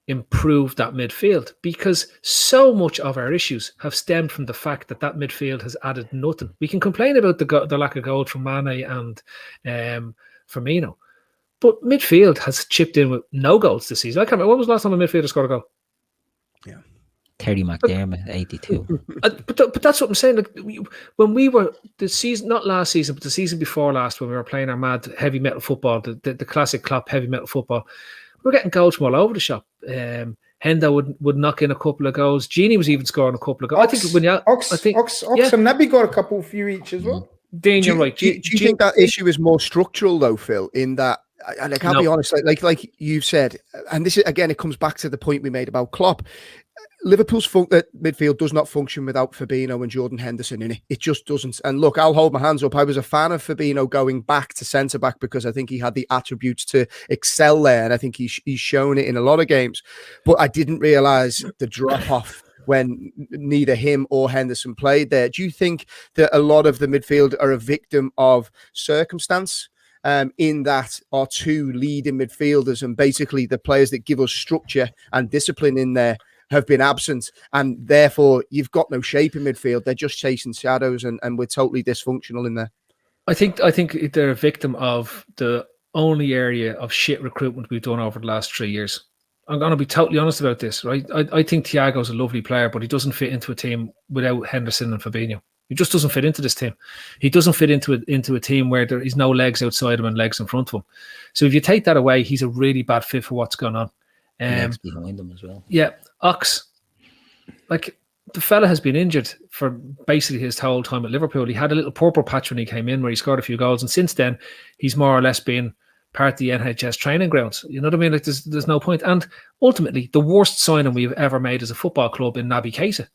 improve that midfield, because so much of our issues have stemmed from the fact that midfield has added nothing. We can complain about the lack of goal from Mane and Firmino, but midfield has chipped in with no goals this season. I can't remember, when was the last time a midfielder scored a goal? Yeah, Terry McDermott, 82. But that's what I'm saying. Like, when we were the season, not last season, but the season before last, when we were playing our mad heavy metal football, the classic Klopp heavy metal football, we were getting goals from all over the shop. Hendo would knock in a couple of goals. Genie was even scoring a couple of goals. Ox and Naby got a few each as well. Dean, you're right. Do you think that issue is more structural though, Phil? In that, like, I'll be honest, like you've said, and this is again, it comes back to the point we made about Klopp. Liverpool's midfield does not function without Fabinho and Jordan Henderson in it. It just doesn't. And look, I'll hold my hands up. I was a fan of Fabinho going back to centre-back because I think he had the attributes to excel there. And I think he's shown it in a lot of games. But I didn't realise the drop-off when neither him or Henderson played there. Do you think that a lot of the midfield are a victim of circumstance? In that our two leading midfielders and basically the players that give us structure and discipline in there have been absent, and therefore you've got no shape in midfield. They're just chasing shadows, and we're totally dysfunctional in there. I think they're a victim of the only area of shit recruitment we've done over the last 3 years. I'm going to be totally honest about this, right? I think Thiago's a lovely player, but he doesn't fit into a team without Henderson and Fabinho. He just doesn't fit into this team. He doesn't fit into a team where there is no legs outside him and legs in front of him. So if you take that away, he's a really bad fit for what's going on. Legs behind them as well. Yeah, Ox, like the fella has been injured for basically his whole time at Liverpool. He had a little purple patch when he came in where he scored a few goals, and since then he's more or less been part of the NHS training grounds. You know what I mean? Like there's no point. And ultimately, the worst signing we've ever made as a football club in Naby Keita.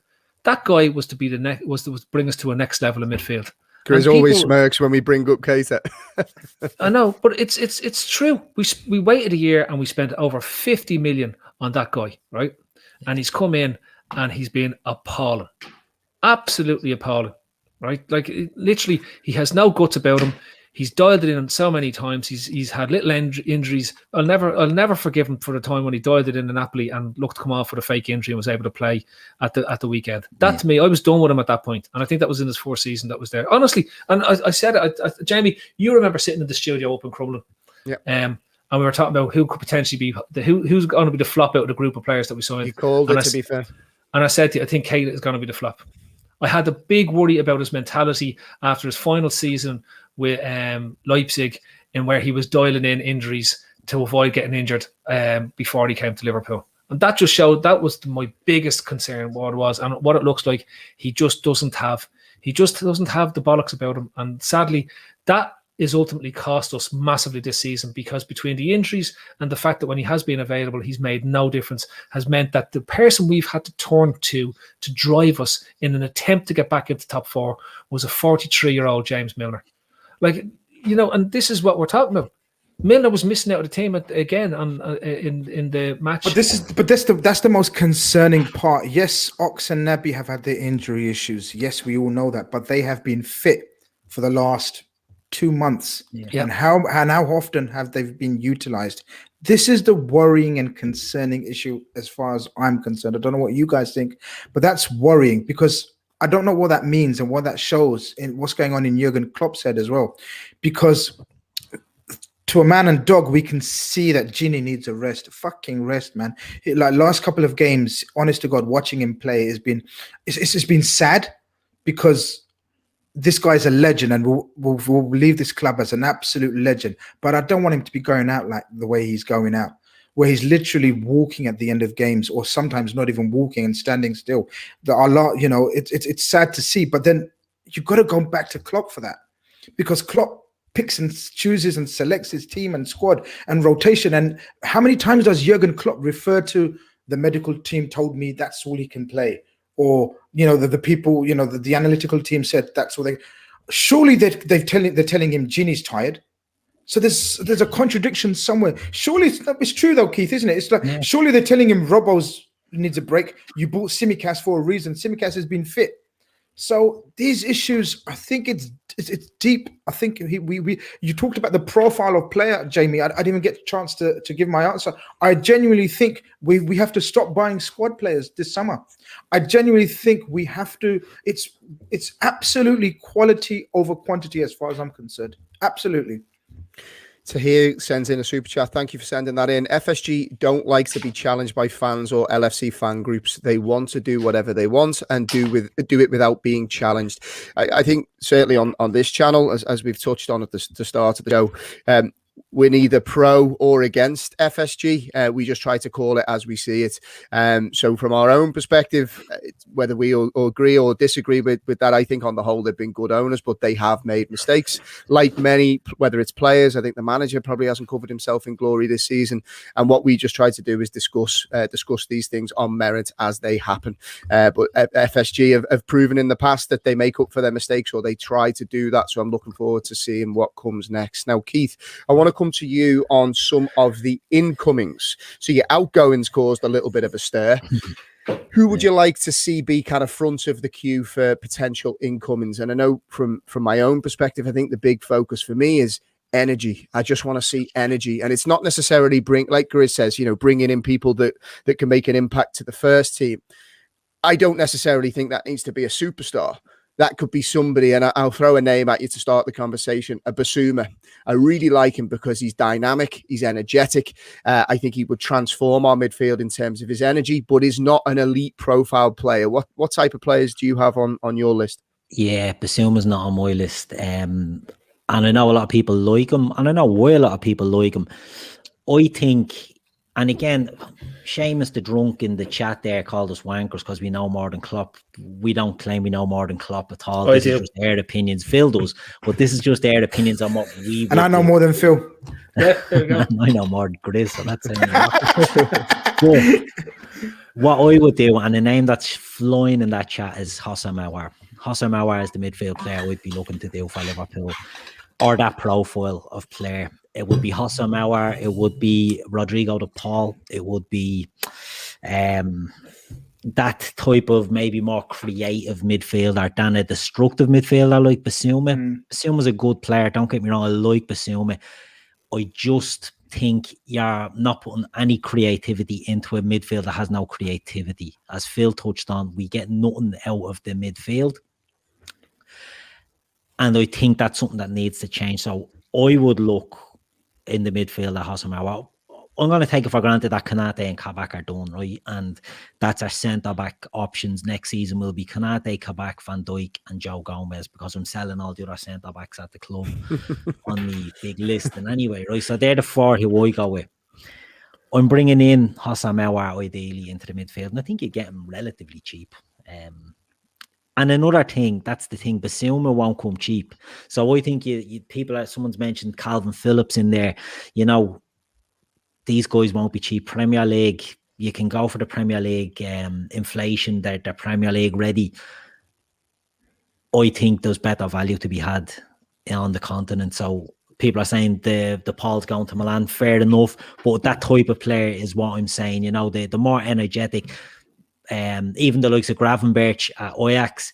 That guy was to be was to bring us to a next level of midfield. Grizz always smirks when we bring up Keita. I know, but it's true. We waited a year and we spent over 50 million on that guy, right? And he's come in and he's been appalling, absolutely appalling, right? Like literally, he has no guts about him. He's dialed it in so many times. He's had little injuries. I'll never forgive him for the time when he dialed it in Napoli and looked to come off with a fake injury and was able to play at the weekend. That to me, I was done with him at that point, and I think that was in his fourth season that was there. Honestly, and I said it, Jamie, you remember sitting in the studio up in Crumlin, and we were talking about who could potentially be who's going to be the flop out of the group of players that we signed. You called it, to be fair. And I said to you, I think Keita is going to be the flop. I had a big worry about his mentality after his final season with Leipzig, in where he was dialing in injuries to avoid getting injured before he came to Liverpool. And that just showed, that was my biggest concern, what it was. And what it looks like, he just doesn't have the bollocks about him. And sadly, that is ultimately cost us massively this season, because between the injuries and the fact that when he has been available, he's made no difference, has meant that the person we've had to turn to drive us in an attempt to get back into top four was a 43-year-old James Milner. Like, you know, and this is what we're talking about. Milner was missing out of the team again in the match. But that's the most concerning part. Yes, Ox and Naby have had their injury issues. Yes, we all know that, but they have been fit for the last 2 months. Yeah. And how often have they been utilized? This is the worrying and concerning issue as far as I'm concerned. I don't know what you guys think, but that's worrying, because I don't know what that means and what that shows in what's going on in Jurgen Klopp's head as well. Because to a man and dog, we can see that Gini needs a rest. Fucking rest, man. Like last couple of games, honest to God, watching him play has been, it's been sad, because this guy's a legend and will leave this club as an absolute legend. But I don't want him to be going out like the way he's going out, where he's literally walking at the end of games, or sometimes not even walking and standing still. You know, it's sad to see. But then you've got to go back to Klopp for that, because Klopp picks and chooses and selects his team and squad and rotation. And how many times does Jurgen Klopp refer to the medical team told me that's all he can play? Or, you know, the people, you know, the analytical team said that's all they. surely they're telling him Ginny's tired. So there's a contradiction somewhere. Surely it's true though, Keith, isn't it? It's like surely they're telling him Robbo's needs a break. You bought Simicast for a reason. Simicast has been fit. So these issues, I think it's deep. I think you talked about the profile of player, Jamie. I didn't even get a chance to give my answer. I genuinely think we have to stop buying squad players this summer. I genuinely think we have to. It's absolutely quality over quantity as far as I'm concerned. Absolutely. Tahir sends in a super chat. Thank you for sending that in. FSG don't like to be challenged by fans or LFC fan groups. They want to do whatever they want and do it without being challenged. I think certainly on this channel, as we've touched on at the start of the show, we're neither pro or against FSG. We just try to call it as we see it. So from our own perspective, whether we all agree or disagree with that, I think on the whole, they've been good owners, but they have made mistakes. Like many, whether it's players, I think the manager probably hasn't covered himself in glory this season. And what we just try to do is discuss these things on merit as they happen. But FSG have proven in the past that they make up for their mistakes, or they try to do that. So I'm looking forward to seeing what comes next. Now, Keith, I want to come to you on some of the incomings. So your outgoings caused a little bit of a stir. Who would you like to see be kind of front of the queue for potential incomings? And I know from my own perspective, I think the big focus for me is energy. I just want to see energy. And it's not necessarily like Grizz says, bringing in people that can make an impact to the first team. I don't necessarily think that needs to be a superstar. That could be somebody, and I'll throw a name at you to start the conversation, a Basuma. I really like him because he's dynamic, he's energetic. I think he would transform our midfield in terms of his energy, but is not an elite profile player. What type of players do you have on your list? Yeah, Basuma's not on my list. And I know a lot of people like him, and I know why a lot of people like him. I think, and again, Seamus the drunk in the chat there called us wankers because we know more than Klopp. We don't claim we know more than Klopp at all. This is just their opinions. Phil does, but this is just their opinions on what we. And I know more than Phil. Yeah, there you go. I know more than Grizz, so that's what I would do, and the name that's flying in that chat is Hossam Aouar. Hossam Aouar is the midfield player we'd be looking to do for Liverpool, or that profile of player. It would be Hossam Aouar, it would be Rodrigo de Paul, it would be that type of maybe more creative midfielder than a destructive midfielder like Basuma. Basuma's a good player, don't get me wrong, I like Basuma. I just think you're not putting any creativity into a midfield that has no creativity. As Phil touched on, we get nothing out of the midfield. And I think that's something that needs to change. So I would look in the midfield at Hossam Aouar. I'm going to take it for granted that Kanate and Kabak are done, right? And that's our centre-back options next season will be Kanate, Kabak, Van Dijk and Joe Gomez, because I'm selling all the other centre-backs at the club on the big list. And anyway, right, so they're the four who I go with. I'm bringing in Hossam Aouar ideally into the midfield, and I think you get him relatively cheap. And another thing, that's the thing, Basuma won't come cheap. So I think someone's mentioned Calvin Phillips in there, these guys won't be cheap. Premier League, you can go for the Premier League inflation, they're Premier League ready. I think there's better value to be had on the continent. So people are saying the Paul's going to Milan, fair enough, but that type of player is what I'm saying, the more energetic, even the likes of Gravenberch at Ajax,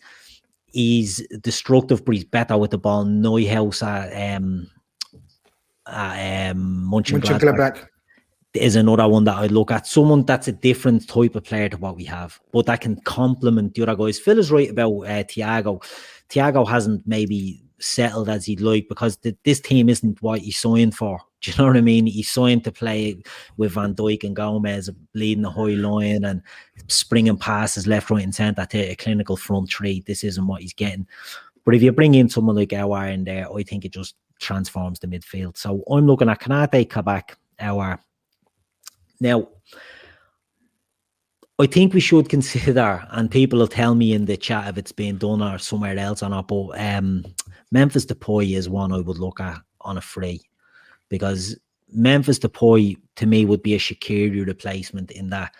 he's destructive, but he's better with the ball. Neuhaus at Mönchengladbach is another one that I'd look at. Someone that's a different type of player to what we have, but that can complement the other guys. Phil is right about Thiago. Thiago hasn't maybe settled as he'd like because this team isn't what he signed for. Do you know what I mean? He signed to play with Van Dijk and Gomez, leading the high line and springing passes left, right and centre to a clinical front three. This isn't what he's getting. But if you bring in someone like Aouar in there, I think it just transforms the midfield. So I'm looking at Kanate, Kabak, Aouar. Now, I think we should consider, and people will tell me in the chat if it's being done or somewhere else or not, but Memphis Depay is one I would look at on a free, because Memphis Depay to me would be a Shaqiri replacement in that,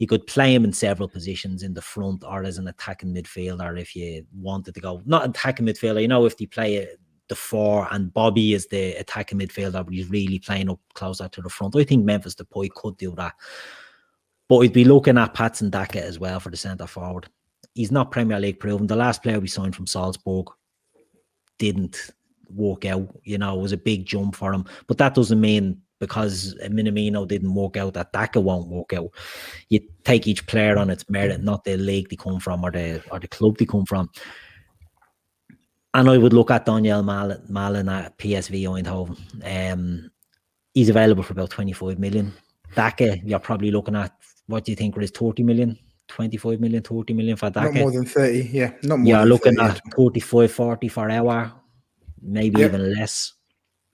you could play him in several positions in the front or as an attacking midfielder if you wanted to go. Not attacking midfielder, you know, if they play the 4 and Bobby is the attacking midfielder, but he's really playing up closer to the front. I think Memphis Depay could do that. But we'd be looking at Patson Daka as well for the centre forward. He's not Premier League proven. The last player we signed from Salzburg didn't work out. You know, it was a big jump for him. But that doesn't mean because Minamino didn't work out that Daka won't work out. You take each player on its merit, not the league they come from or the club they come from. And I would look at Daniel Malin at PSV Eindhoven. He's available for about 25 million. Daka, you're probably looking at, what do you think, Grizz, 30 million? 25 million, 30 million for Daka? Not more than 30, yeah. Not more You're than looking 30, at 35, 40 for hour, maybe even less.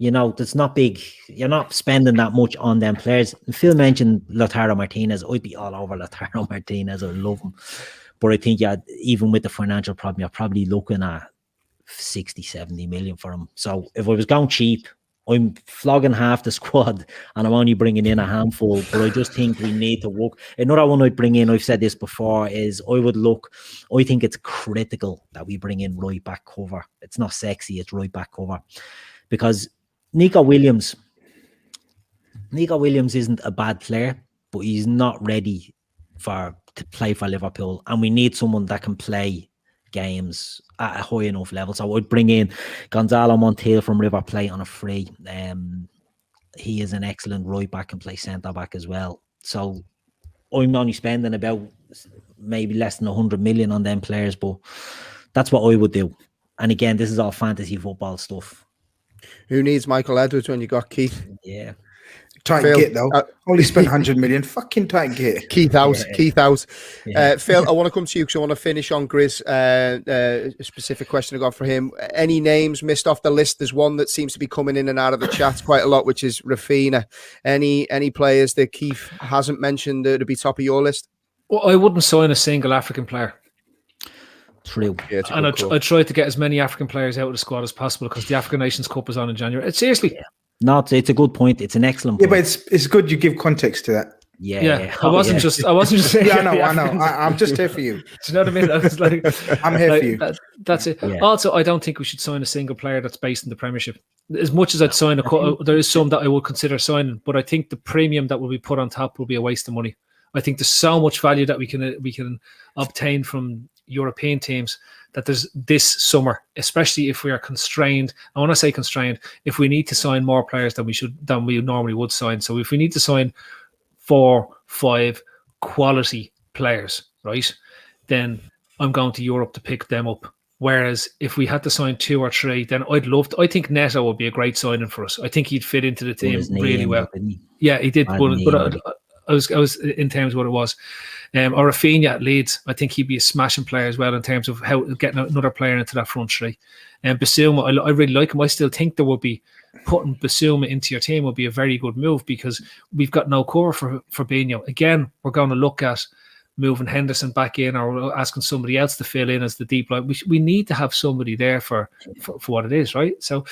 You know, that's not big. You're not spending that much on them players. Phil mentioned Lautaro Martinez. I'd be all over Lautaro Martinez. I love him. But I think, yeah, even with the financial problem, you're probably looking at 60, 70 million for him. So if I was going cheap, I'm flogging half the squad and I'm only bringing in a handful, but I just think we need to work. Another one I'd bring in, I've said this before, is I think it's critical that we bring in right back cover. It's not sexy, it's right back cover. Because Nico Williams isn't a bad player, but he's not ready to play for Liverpool. And we need someone that can play games at a high enough level. So I would bring in Gonzalo Montiel from River Plate on a free. He is an excellent right back and play centre back as well. So I'm only spending about maybe less than 100 million on them players, but that's what I would do. And again, this is all fantasy football stuff. Who needs Michael Edwards when you got Keith? Yeah. Tight git though. Only spent 100 million. Fucking tight git. Keith House. Yeah. Keith House. Yeah. Phil, I want to come to you because I want to finish on Grizz. A specific question I got for him. Any names missed off the list? There's one that seems to be coming in and out of the chat quite a lot, which is Rafinha. Any players that Keith hasn't mentioned to be top of your list? Well, I wouldn't sign a single African player. True. Yeah, and I tried to get as many African players out of the squad as possible because the African Nations Cup is on in January. It's seriously. Yeah. No, it's a good point. It's an excellent point. Yeah, but it's good you give context to that. Yeah. I wasn't just saying. Yeah, I know. I'm just here for you. Do you know what I mean? I was like, I'm here for you. That's it. Yeah. Also, I don't think we should sign a single player that's based in the Premiership. As much as I'd sign there is some that I would consider signing, but I think the premium that will be put on top will be a waste of money. I think there's so much value that we can obtain from European teams that there's this summer, especially if we are constrained. And when I say constrained, if we need to sign more players than we normally would sign. So if we need to sign 4-5 quality players, right, then I'm going to Europe to pick them up. Whereas if we had to sign 2 or 3, then I think Neto would be a great signing for us. I think he'd fit into the team really well. Yeah, he did. But I was in terms of what it was. Or Rafinha at Leeds, I think he'd be a smashing player as well in terms of how getting another player into that front three. And Basuma, I really like him. I still think there would be putting Basuma into your team would be a very good move because we've got no cover for Fabinho. Again, we're going to look at moving Henderson back in or asking somebody else to fill in as the deep line. We need to have somebody there for what it is, right? So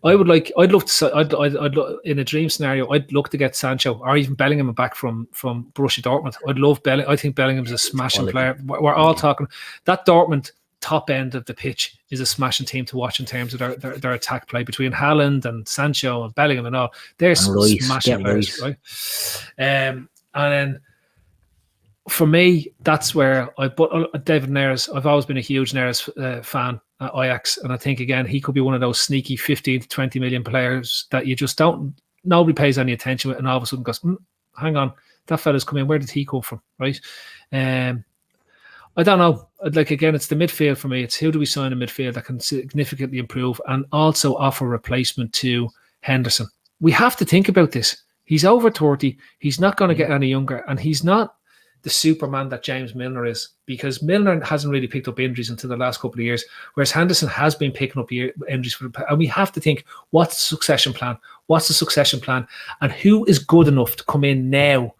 I'd love to, in a dream scenario, I'd look to get Sancho or even Bellingham back from Borussia Dortmund. I'd love Bellingham. I think Bellingham's a smashing player. We're all talking that Dortmund top end of the pitch is a smashing team to watch in terms of their attack play between Haaland and Sancho and Bellingham and all. They're smashing players, right? And then for me, that's where David Neres. I've always been a huge Neres fan at Ajax, and I think again he could be one of those sneaky 15 to 20 million players that you just nobody pays any attention to, and all of a sudden goes, hang on, that fella's come in. Where did he come from, right? I don't know. Like again, it's the midfield for me. It's who do we sign in midfield that can significantly improve and also offer replacement to Henderson. We have to think about this. He's over 30. He's not going to get any younger, and he's not the Superman that James Milner is, because Milner hasn't really picked up injuries until the last couple of years, whereas Henderson has been picking up injuries. And we have to think, what's the succession plan? What's the succession plan? And who is good enough to come in now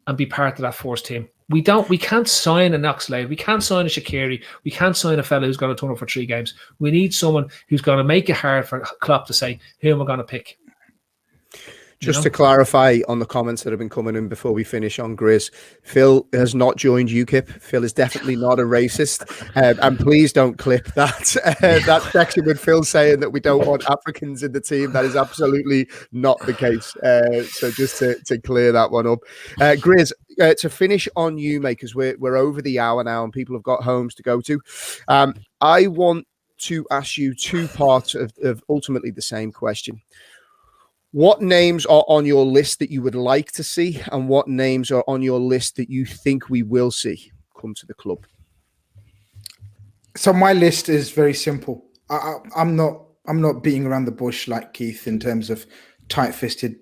and be part of that first team? We can't sign a Oxlade. We can't sign a Shaqiri. We can't sign a fella who's going to turn up for 3 games. We need someone who's going to make it hard for Klopp to say, who am I going to pick? Just to clarify on the comments that have been coming in before we finish on Grizz, Phil has not joined UKIP. Phil is definitely not a racist. And please don't clip that section with Phil saying that we don't want Africans in the team. That is absolutely not the case. So just to clear that one up. Grizz, to finish on you, mate, because we're over the hour now and people have got homes to go to. I want to ask you two parts of ultimately the same question. What names are on your list that you would like to see, and what names are on your list that you think we will see come to the club? So my list is very simple. I'm not beating around the bush like Keith in terms of tight-fisted.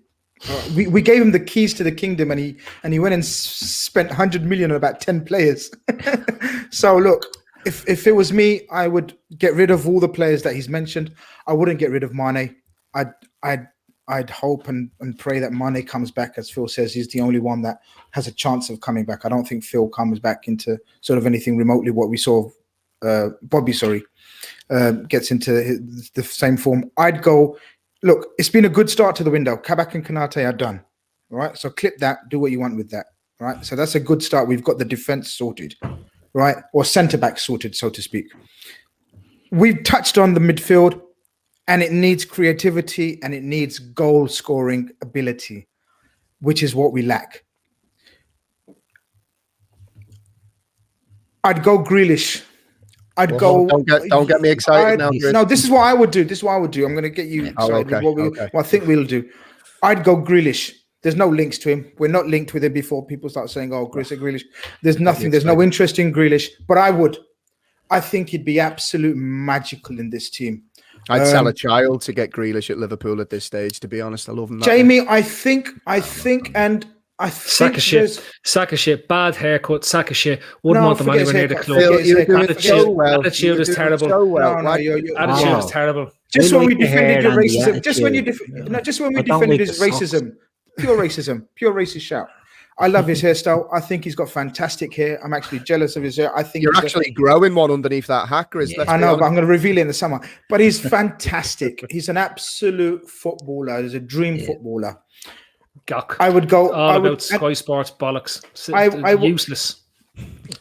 We gave him the keys to the kingdom, and he went and spent 100 million on about 10 players. So look, if it was me, I would get rid of all the players that he's mentioned. I wouldn't get rid of Mane. I'd hope and pray that Mane comes back. As Phil says, he's the only one that has a chance of coming back. I don't think Phil comes back into sort of anything remotely what we saw. Bobby gets into the same form. I'd go, look, it's been a good start to the window. Kabak and Konate are done. All right, so clip that, do what you want with that. All right, so that's a good start. We've got the defense sorted, right? Or centre back sorted, so to speak. We've touched on the midfield. And it needs creativity and it needs goal scoring ability, which is what we lack. I'd go Grealish. Don't get me excited now. No, this is what I would do. I'm going to get you excited with what I think we'll do. I'd go Grealish. There's no links to him. We're not linked with him before people start saying, oh, Grealish. There's nothing. There's no interest in Grealish. But I think he'd be absolute magical in this team. I'd sell a child to get Grealish at Liverpool at this stage, to be honest. I love him. Jamie, I think sack of shit, bad haircut, sack of shit. Wouldn't want them anywhere near the club. Attitude is terrible. Attitude is terrible. Just when we defended your racism, just when we defended his racism, pure racist shout. I love his hairstyle. I think he's got fantastic hair. I'm actually jealous of his hair. I think you're actually growing one underneath that hat, Grizz. Yeah. I know, but I'm going to reveal it in the summer. But he's fantastic. He's an absolute footballer. He's a dream footballer. Gok. I would go all about Sky Sports bollocks. Useless.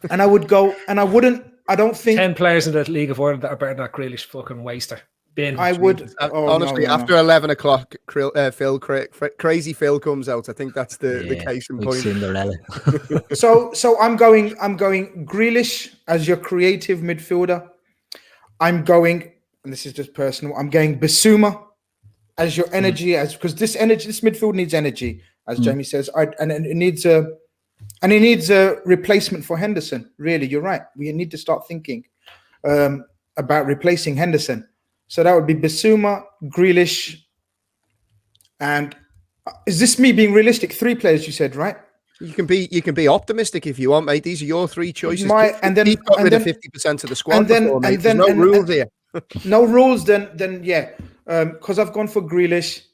And I would go, and I don't think 10 players in the League of Ireland that are better than that Grealish fucking waster. I would honestly after 11 o'clock, crazy Phil comes out. I think that's the case in point. Cinderella. so I'm going Grealish as your creative midfielder. I'm going, and this is just personal. I'm going Bissouma as your energy, because this midfield needs energy, as Jamie says. And it needs a replacement for Henderson. Really, you're right. We need to start thinking about replacing Henderson. So that would be Bissouma, Grealish, and is this me being realistic? 3 players, you said, right? You can be optimistic if you want, mate. These are your 3 choices. You've got rid of 50% of the squad. There's no rules here. No rules, then yeah. Because I've gone for Grealish.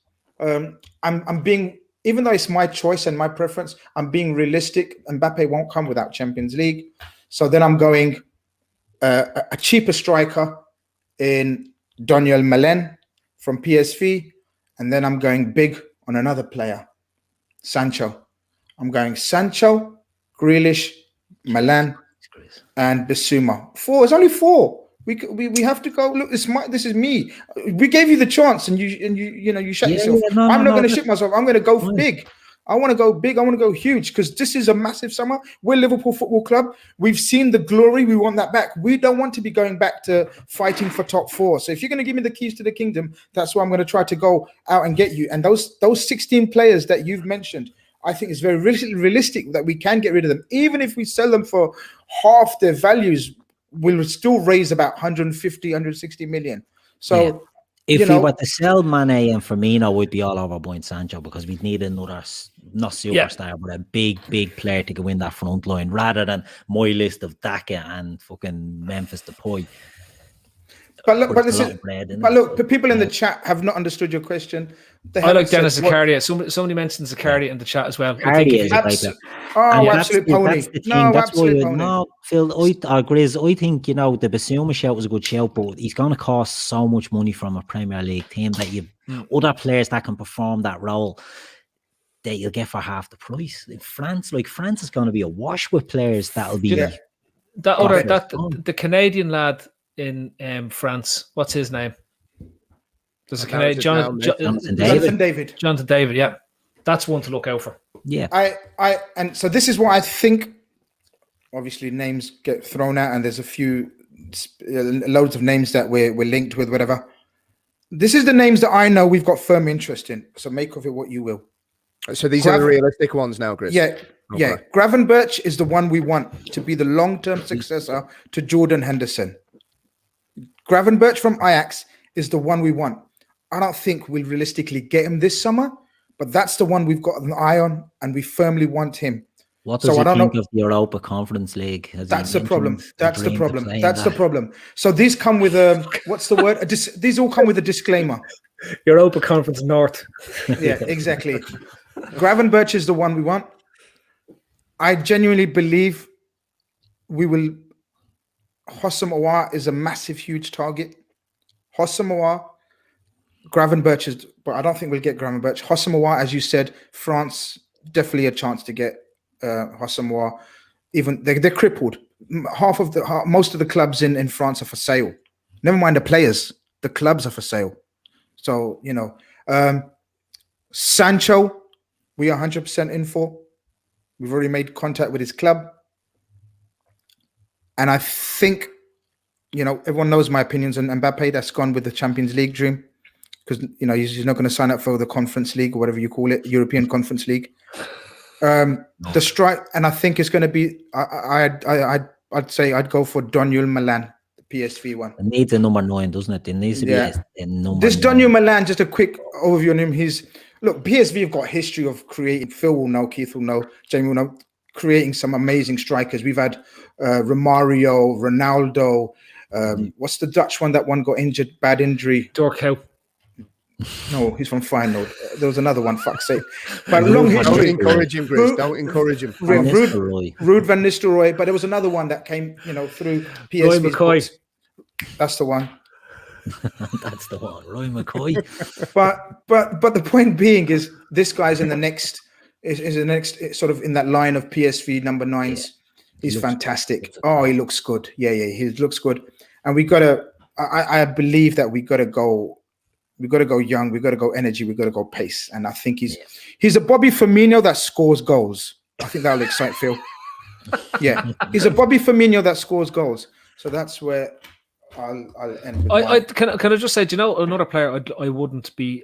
I'm being, even though it's my choice and my preference, I'm being realistic. Mbappe won't come without Champions League. So then I'm going a cheaper striker in Daniel Malen from PSV, and then I'm going big on another player, Sancho. I'm going Sancho, Grealish, Malen, and Bissouma. 4. It's only 4. We have to go. Look, this is me. We gave you the chance, and you shut yourself. I'm not going to shit myself. I'm going to go big. I want to go big. I want to go huge, because this is a massive summer. We're Liverpool Football Club. We've seen the glory. We want that back. We don't want to be going back to fighting for top 4. So if you're going to give me the keys to the kingdom, that's why I'm going to try to go out and get you. And those 16 players that you've mentioned, I think it's very realistic that we can get rid of them. Even if we sell them for half their values, we'll still raise about 150, 160 million. So. Yeah. If we were to sell Mane and Firmino, we'd be all over buying Sancho, because we'd need another, not superstar, but a big player to go in that front line, rather than my list of Daka and fucking Memphis Depay. But look, but There's this a lot is, of bread in but it. look, the people in the chat have not understood your question. They I haven't like Dennis said what- Zakaria. Somebody mentioned Zakaria in the chat as well. I Zakaria think if is you- a great player. And absolute pony. That's the thing. No, That's why absolute pony. no, Phil. Grizz, I think the Basuma shout was a good shout, but he's going to cost so much money from a Premier League team that you've other players that can perform that role that you'll get for half the price. In France, France is going to be awash with players that'll be. Yeah. the Canadian lad in France. What's his name? There's a Canadian Jonathan David. Jonathan David. Yeah, that's one to look out for. Yeah. And so this is what I think. Obviously, names get thrown out, and there's a few loads of names that we're linked with, whatever. This is the names that I know we've got firm interest in. So make of it what you will. So these are the realistic ones now, Grizz? Yeah. Okay. Yeah. Gravenberch is the one we want to be the long-term successor to Jordan Henderson. Gravenberch from Ajax is the one we want. I don't think we'll realistically get him this summer, but that's the one we've got an eye on, and we firmly want him. What does he think of the Europa Conference League? That's the problem. That's the problem. That's the problem. So these come with what's the word? These all come with a disclaimer. Europa Conference North. Yeah, exactly. Gravenberch is the one we want. I genuinely believe we will. Hossam Aouar is a massive, huge target. Hossam Aouar, Gravenberch is, but I don't think we'll get Gravenberch. Hossam Aouar, as you said, France, definitely a chance to get Hossam Aouar. Even they're crippled. Most of the clubs in France are for sale. Never mind the players, the clubs are for sale. So Sancho, we are 100% in for. We've already made contact with his club. And I think, everyone knows my opinions on Mbappe. That's gone with the Champions League dream. Because, he's not going to sign up for the Conference League or whatever you call it, European Conference League. The strike, and I think it's going to be, I'd say I'd go for Daniel Milan, the PSV one. It needs a number 9, doesn't it? It needs to be a number This 9. Daniel Milan, just a quick overview on him. PSV have got a history of creating, Phil will know, Keith will know, Jamie will know, creating some amazing strikers. We've had Romario, Ronaldo. What's the Dutch one? That one got injured, bad injury. Dorkhout. No, he's from Feyenoord. There was another one, fuck's sake. But long history. Don't encourage him, Grizz. Don't encourage him. Ruud van Nistelrooy. But there was another one that came, through PSV. Roy McCoy. That's the one. That's the one, Roy McCoy. but the point being is this guy's in the next is the next sort of in that line of PSV number 9s. Yeah. He's fantastic. He looks good. Yeah, he looks good. And we gotta. I believe that we gotta go. We got to go young. We got to go energy. We got to go pace. And I think he's a Bobby Firmino that scores goals. I think that'll excite Phil. Yeah, he's a Bobby Firmino that scores goals. So that's where I'll end. With can I just say, do you know another player I wouldn't be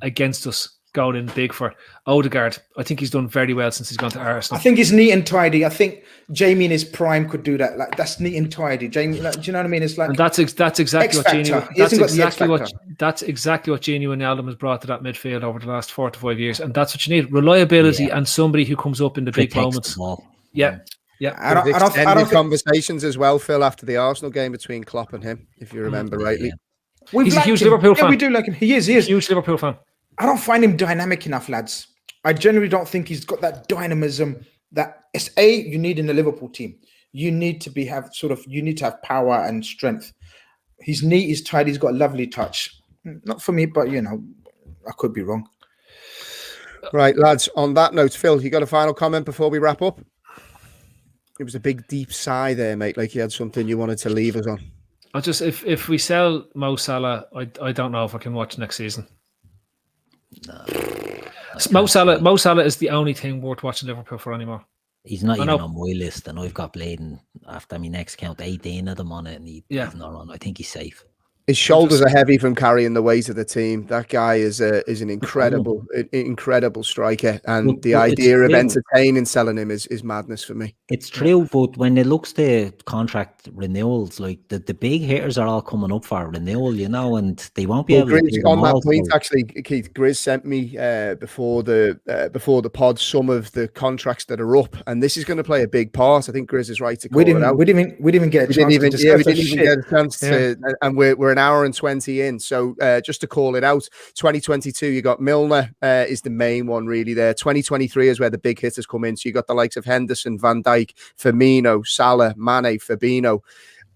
against us going in big for? Odegaard. I think he's done very well since he's gone to Arsenal. I think he's neat and tidy. I think Jamie in his prime could do that. Like that's neat and tidy. Jamie, do you know what I mean? It's like, and that's exactly what Gini. That's exactly what Gini Wijnaldum has brought to that midfield over the last 4 to 5 years, and that's what you need: reliability and somebody who comes up in the big moments. Yeah. I don't conversations as well, Phil, after the Arsenal game between Klopp and him, if you remember rightly. He's a huge Liverpool fan. We do like him. He is. Huge Liverpool fan. I don't find him dynamic enough, lads. I generally don't think he's got that dynamism that you need in the Liverpool team. You need to have power and strength. He's neat, he's tight, he's got a lovely touch. Not for me, but I could be wrong. Right, lads, on that note, Phil, you got a final comment before we wrap up? It was a big deep sigh there, mate, like you had something you wanted to leave us on. I just if we sell Mo Salah, I don't know if I can watch next season. No. Mo Salah is the only thing worth watching Liverpool for anymore. He's not even on my list, and I've got Bladen after my next count 18 of them on it, and he's not on. I think he's safe. His shoulders are heavy from carrying the weight of the team. That guy is an incredible striker, and the idea of entertaining selling him is madness for me. It's true, but when it looks to contract renewals, like the big hitters are all coming up for renewal, and they won't be able to do on that all, point. Actually, Keith, Grizz sent me before the pod some of the contracts that are up, and this is going to play a big part. I think Grizz is right to call it out. We didn't even get a chance to discuss we didn't even get a chance to, and we're an hour and 20 in. So just to call it out, 2022, you got Milner is the main one really there. 2023 is where the big hitters come in. So you got the likes of Henderson, Van Dijk, Firmino, Salah, Mane, Fabinho.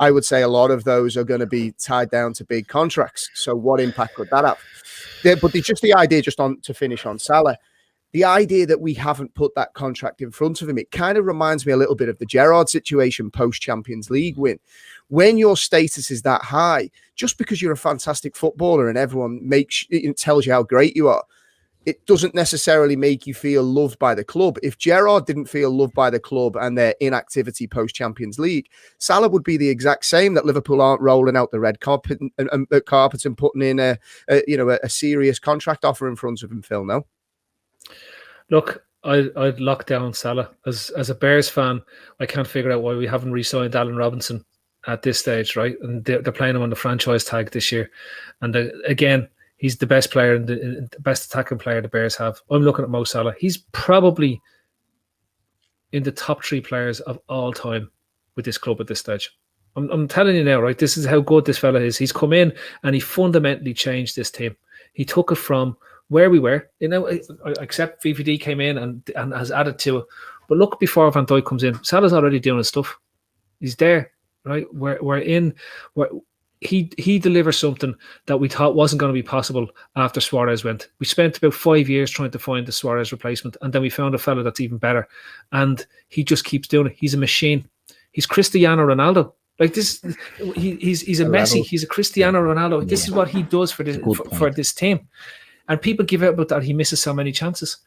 I would say a lot of those are going to be tied down to big contracts. So what impact could that have? But just the idea, to finish on Salah, the idea that we haven't put that contract in front of him, it kind of reminds me a little bit of the Gerrard situation post-Champions League win. When your status is that high, just because you're a fantastic footballer and everyone tells you how great you are, it doesn't necessarily make you feel loved by the club. If Gerrard didn't feel loved by the club and their inactivity post-Champions League, Salah would be the exact same, that Liverpool aren't rolling out the red carpet and putting in a serious contract offer in front of him, Phil, no? Look, I'd lock down Salah. As a Bears fan, I can't figure out why we haven't re-signed Allen Robinson at this stage, right? And they're playing him on the franchise tag this year. And again, he's the best player and the best attacking player the Bears have. I'm looking at Mo Salah. He's probably in the top 3 players of all time with this club at this stage. I'm telling you now, right? This is how good this fella is. He's come in and he fundamentally changed this team. He took it from where we were. Except VVD came in and has added to it. But look, before Van Dijk comes in, Salah's already doing his stuff. He's there, right? He delivers something that we thought wasn't going to be possible after Suarez went. We spent about 5 years trying to find the Suarez replacement, and then we found a fella that's even better. And he just keeps doing it. He's a machine. He's Cristiano Ronaldo. Like this, he's a Messi. He's a Cristiano Ronaldo. This is what he does for this team. And people give out about that he misses so many chances.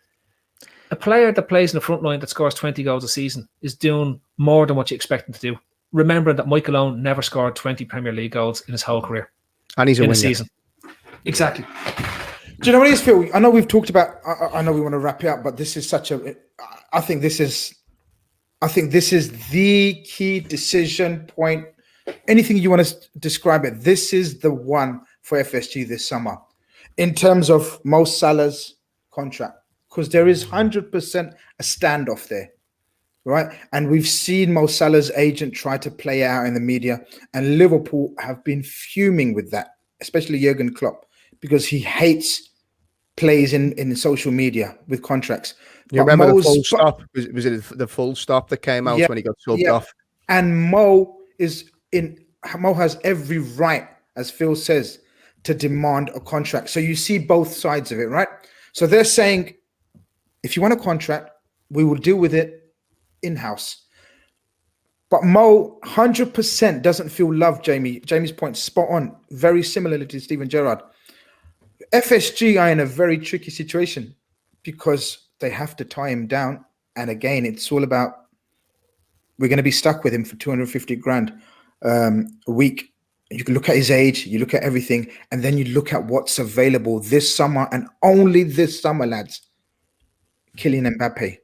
A player that plays in the front line that scores 20 goals a season is doing more than what you expect him to do. Remembering that Michael Owen never scored 20 Premier League goals in his whole career. And he's a season. Exactly. Do you know what it is, Phil? I know we've talked about, I know we want to wrap it up, but this is I think this is the key decision point. Anything you want to describe it, this is the one for FSG this summer in terms of Mo Salah's contract, because there is 100% a standoff there. Right, and we've seen Mo Salah's agent try to play out in the media, and Liverpool have been fuming with that, especially Jurgen Klopp, because he hates plays in social media with contracts. You remember the full stop? Was it the full stop that came out when he got subbed off? And Mo has every right, as Phil says, to demand a contract. So you see both sides of it, right? So they're saying, if you want a contract, we will deal with it in-house. But Mo 100% doesn't feel loved, Jamie. Jamie's point, spot on. Very similarly to Steven Gerrard. FSG are in a very tricky situation because they have to tie him down. And again, it's all about, we're going to be stuck with him for 250 grand a week. You can look at his age, you look at everything, and then you look at what's available this summer, and only this summer, lads. Kylian Mbappe.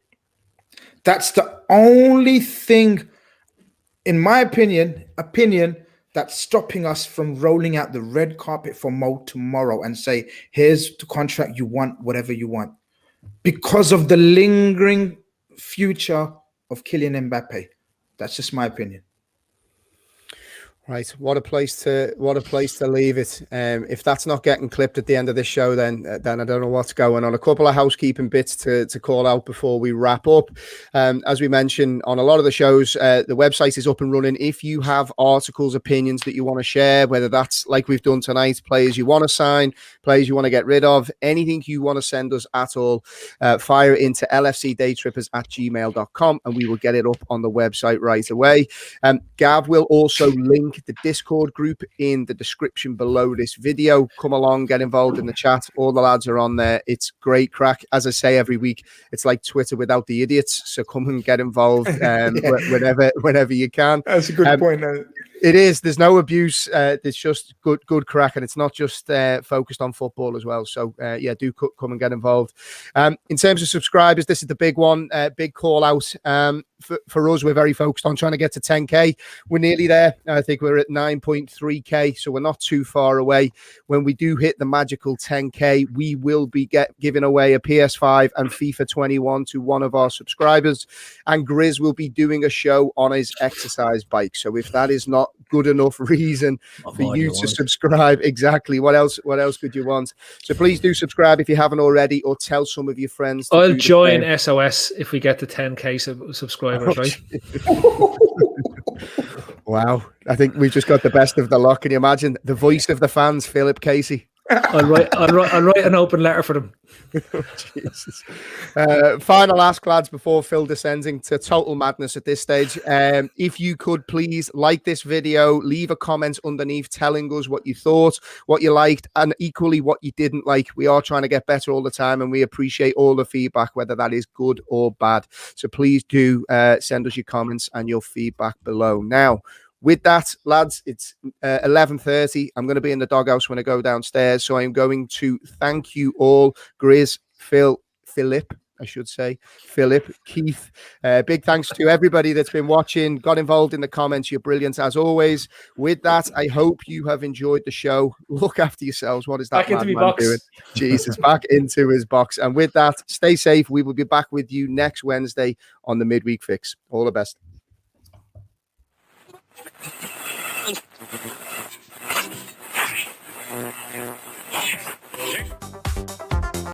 That's the only thing, in my opinion, that's stopping us from rolling out the red carpet for Mo tomorrow and say, here's the contract you want, whatever you want. Because of the lingering future of Kylian Mbappe. That's just my opinion. Right, what a place to leave it. If that's not getting clipped at the end of this show, then I don't know what's going on. A couple of housekeeping bits to call out before we wrap up. As we mentioned on a lot of the shows, the website is up and running. If you have articles, opinions that you want to share, whether that's like we've done tonight, players you want to sign, players you want to get rid of, anything you want to send us at all, fire it into lfcdaytrippers@gmail.com and we will get it up on the website right away. Gav will also link link, the Discord group, in the description below this video. Come along, get involved in the chat. All the lads are on there. It's great crack. As I say every week, it's like Twitter without the idiots. So come and get involved whenever you can. That's a good point. It is. There's no abuse. It's just good crack, and it's not just focused on football as well. So yeah, do come and get involved. In terms of subscribers, this is the big one. Big call out. For us, we're very focused on trying to get to 10k. We're nearly there. I think we're at 9.3k, so we're not too far away. When we do hit the magical 10k, we will be giving away a PS5 and FIFA 21 to one of our subscribers, and Grizz will be doing a show on his exercise bike. So if that is not good enough reason for you to subscribe, exactly, what else could you want? So please do subscribe if you haven't already, or tell some of your friends. I'll join SOS if we get to 10k subscribers, right? Wow, I think we've just got the best of the lot. Can you imagine the voice of the fans, Philip Casey? I'll write an open letter for them. Oh, Jesus. Final ask, lads, before Phil descends into total madness at this stage. If you could please like this video, leave a comment underneath telling us what you thought, what you liked, and equally what you didn't like. We are trying to get better all the time, and we appreciate all the feedback, whether that is good or bad. So please do send us your comments and your feedback below. Now, with that, lads, it's 11:30. I'm going to be in the doghouse when I go downstairs. So I'm going to thank you all, Grizz, Philip, Keith. Big thanks to everybody that's been watching, got involved in the comments. You're brilliant as always. With that, I hope you have enjoyed the show. Look after yourselves. What is that man doing? Jesus, back into his box. And with that, stay safe. We will be back with you next Wednesday on the Midweek Fix. All the best.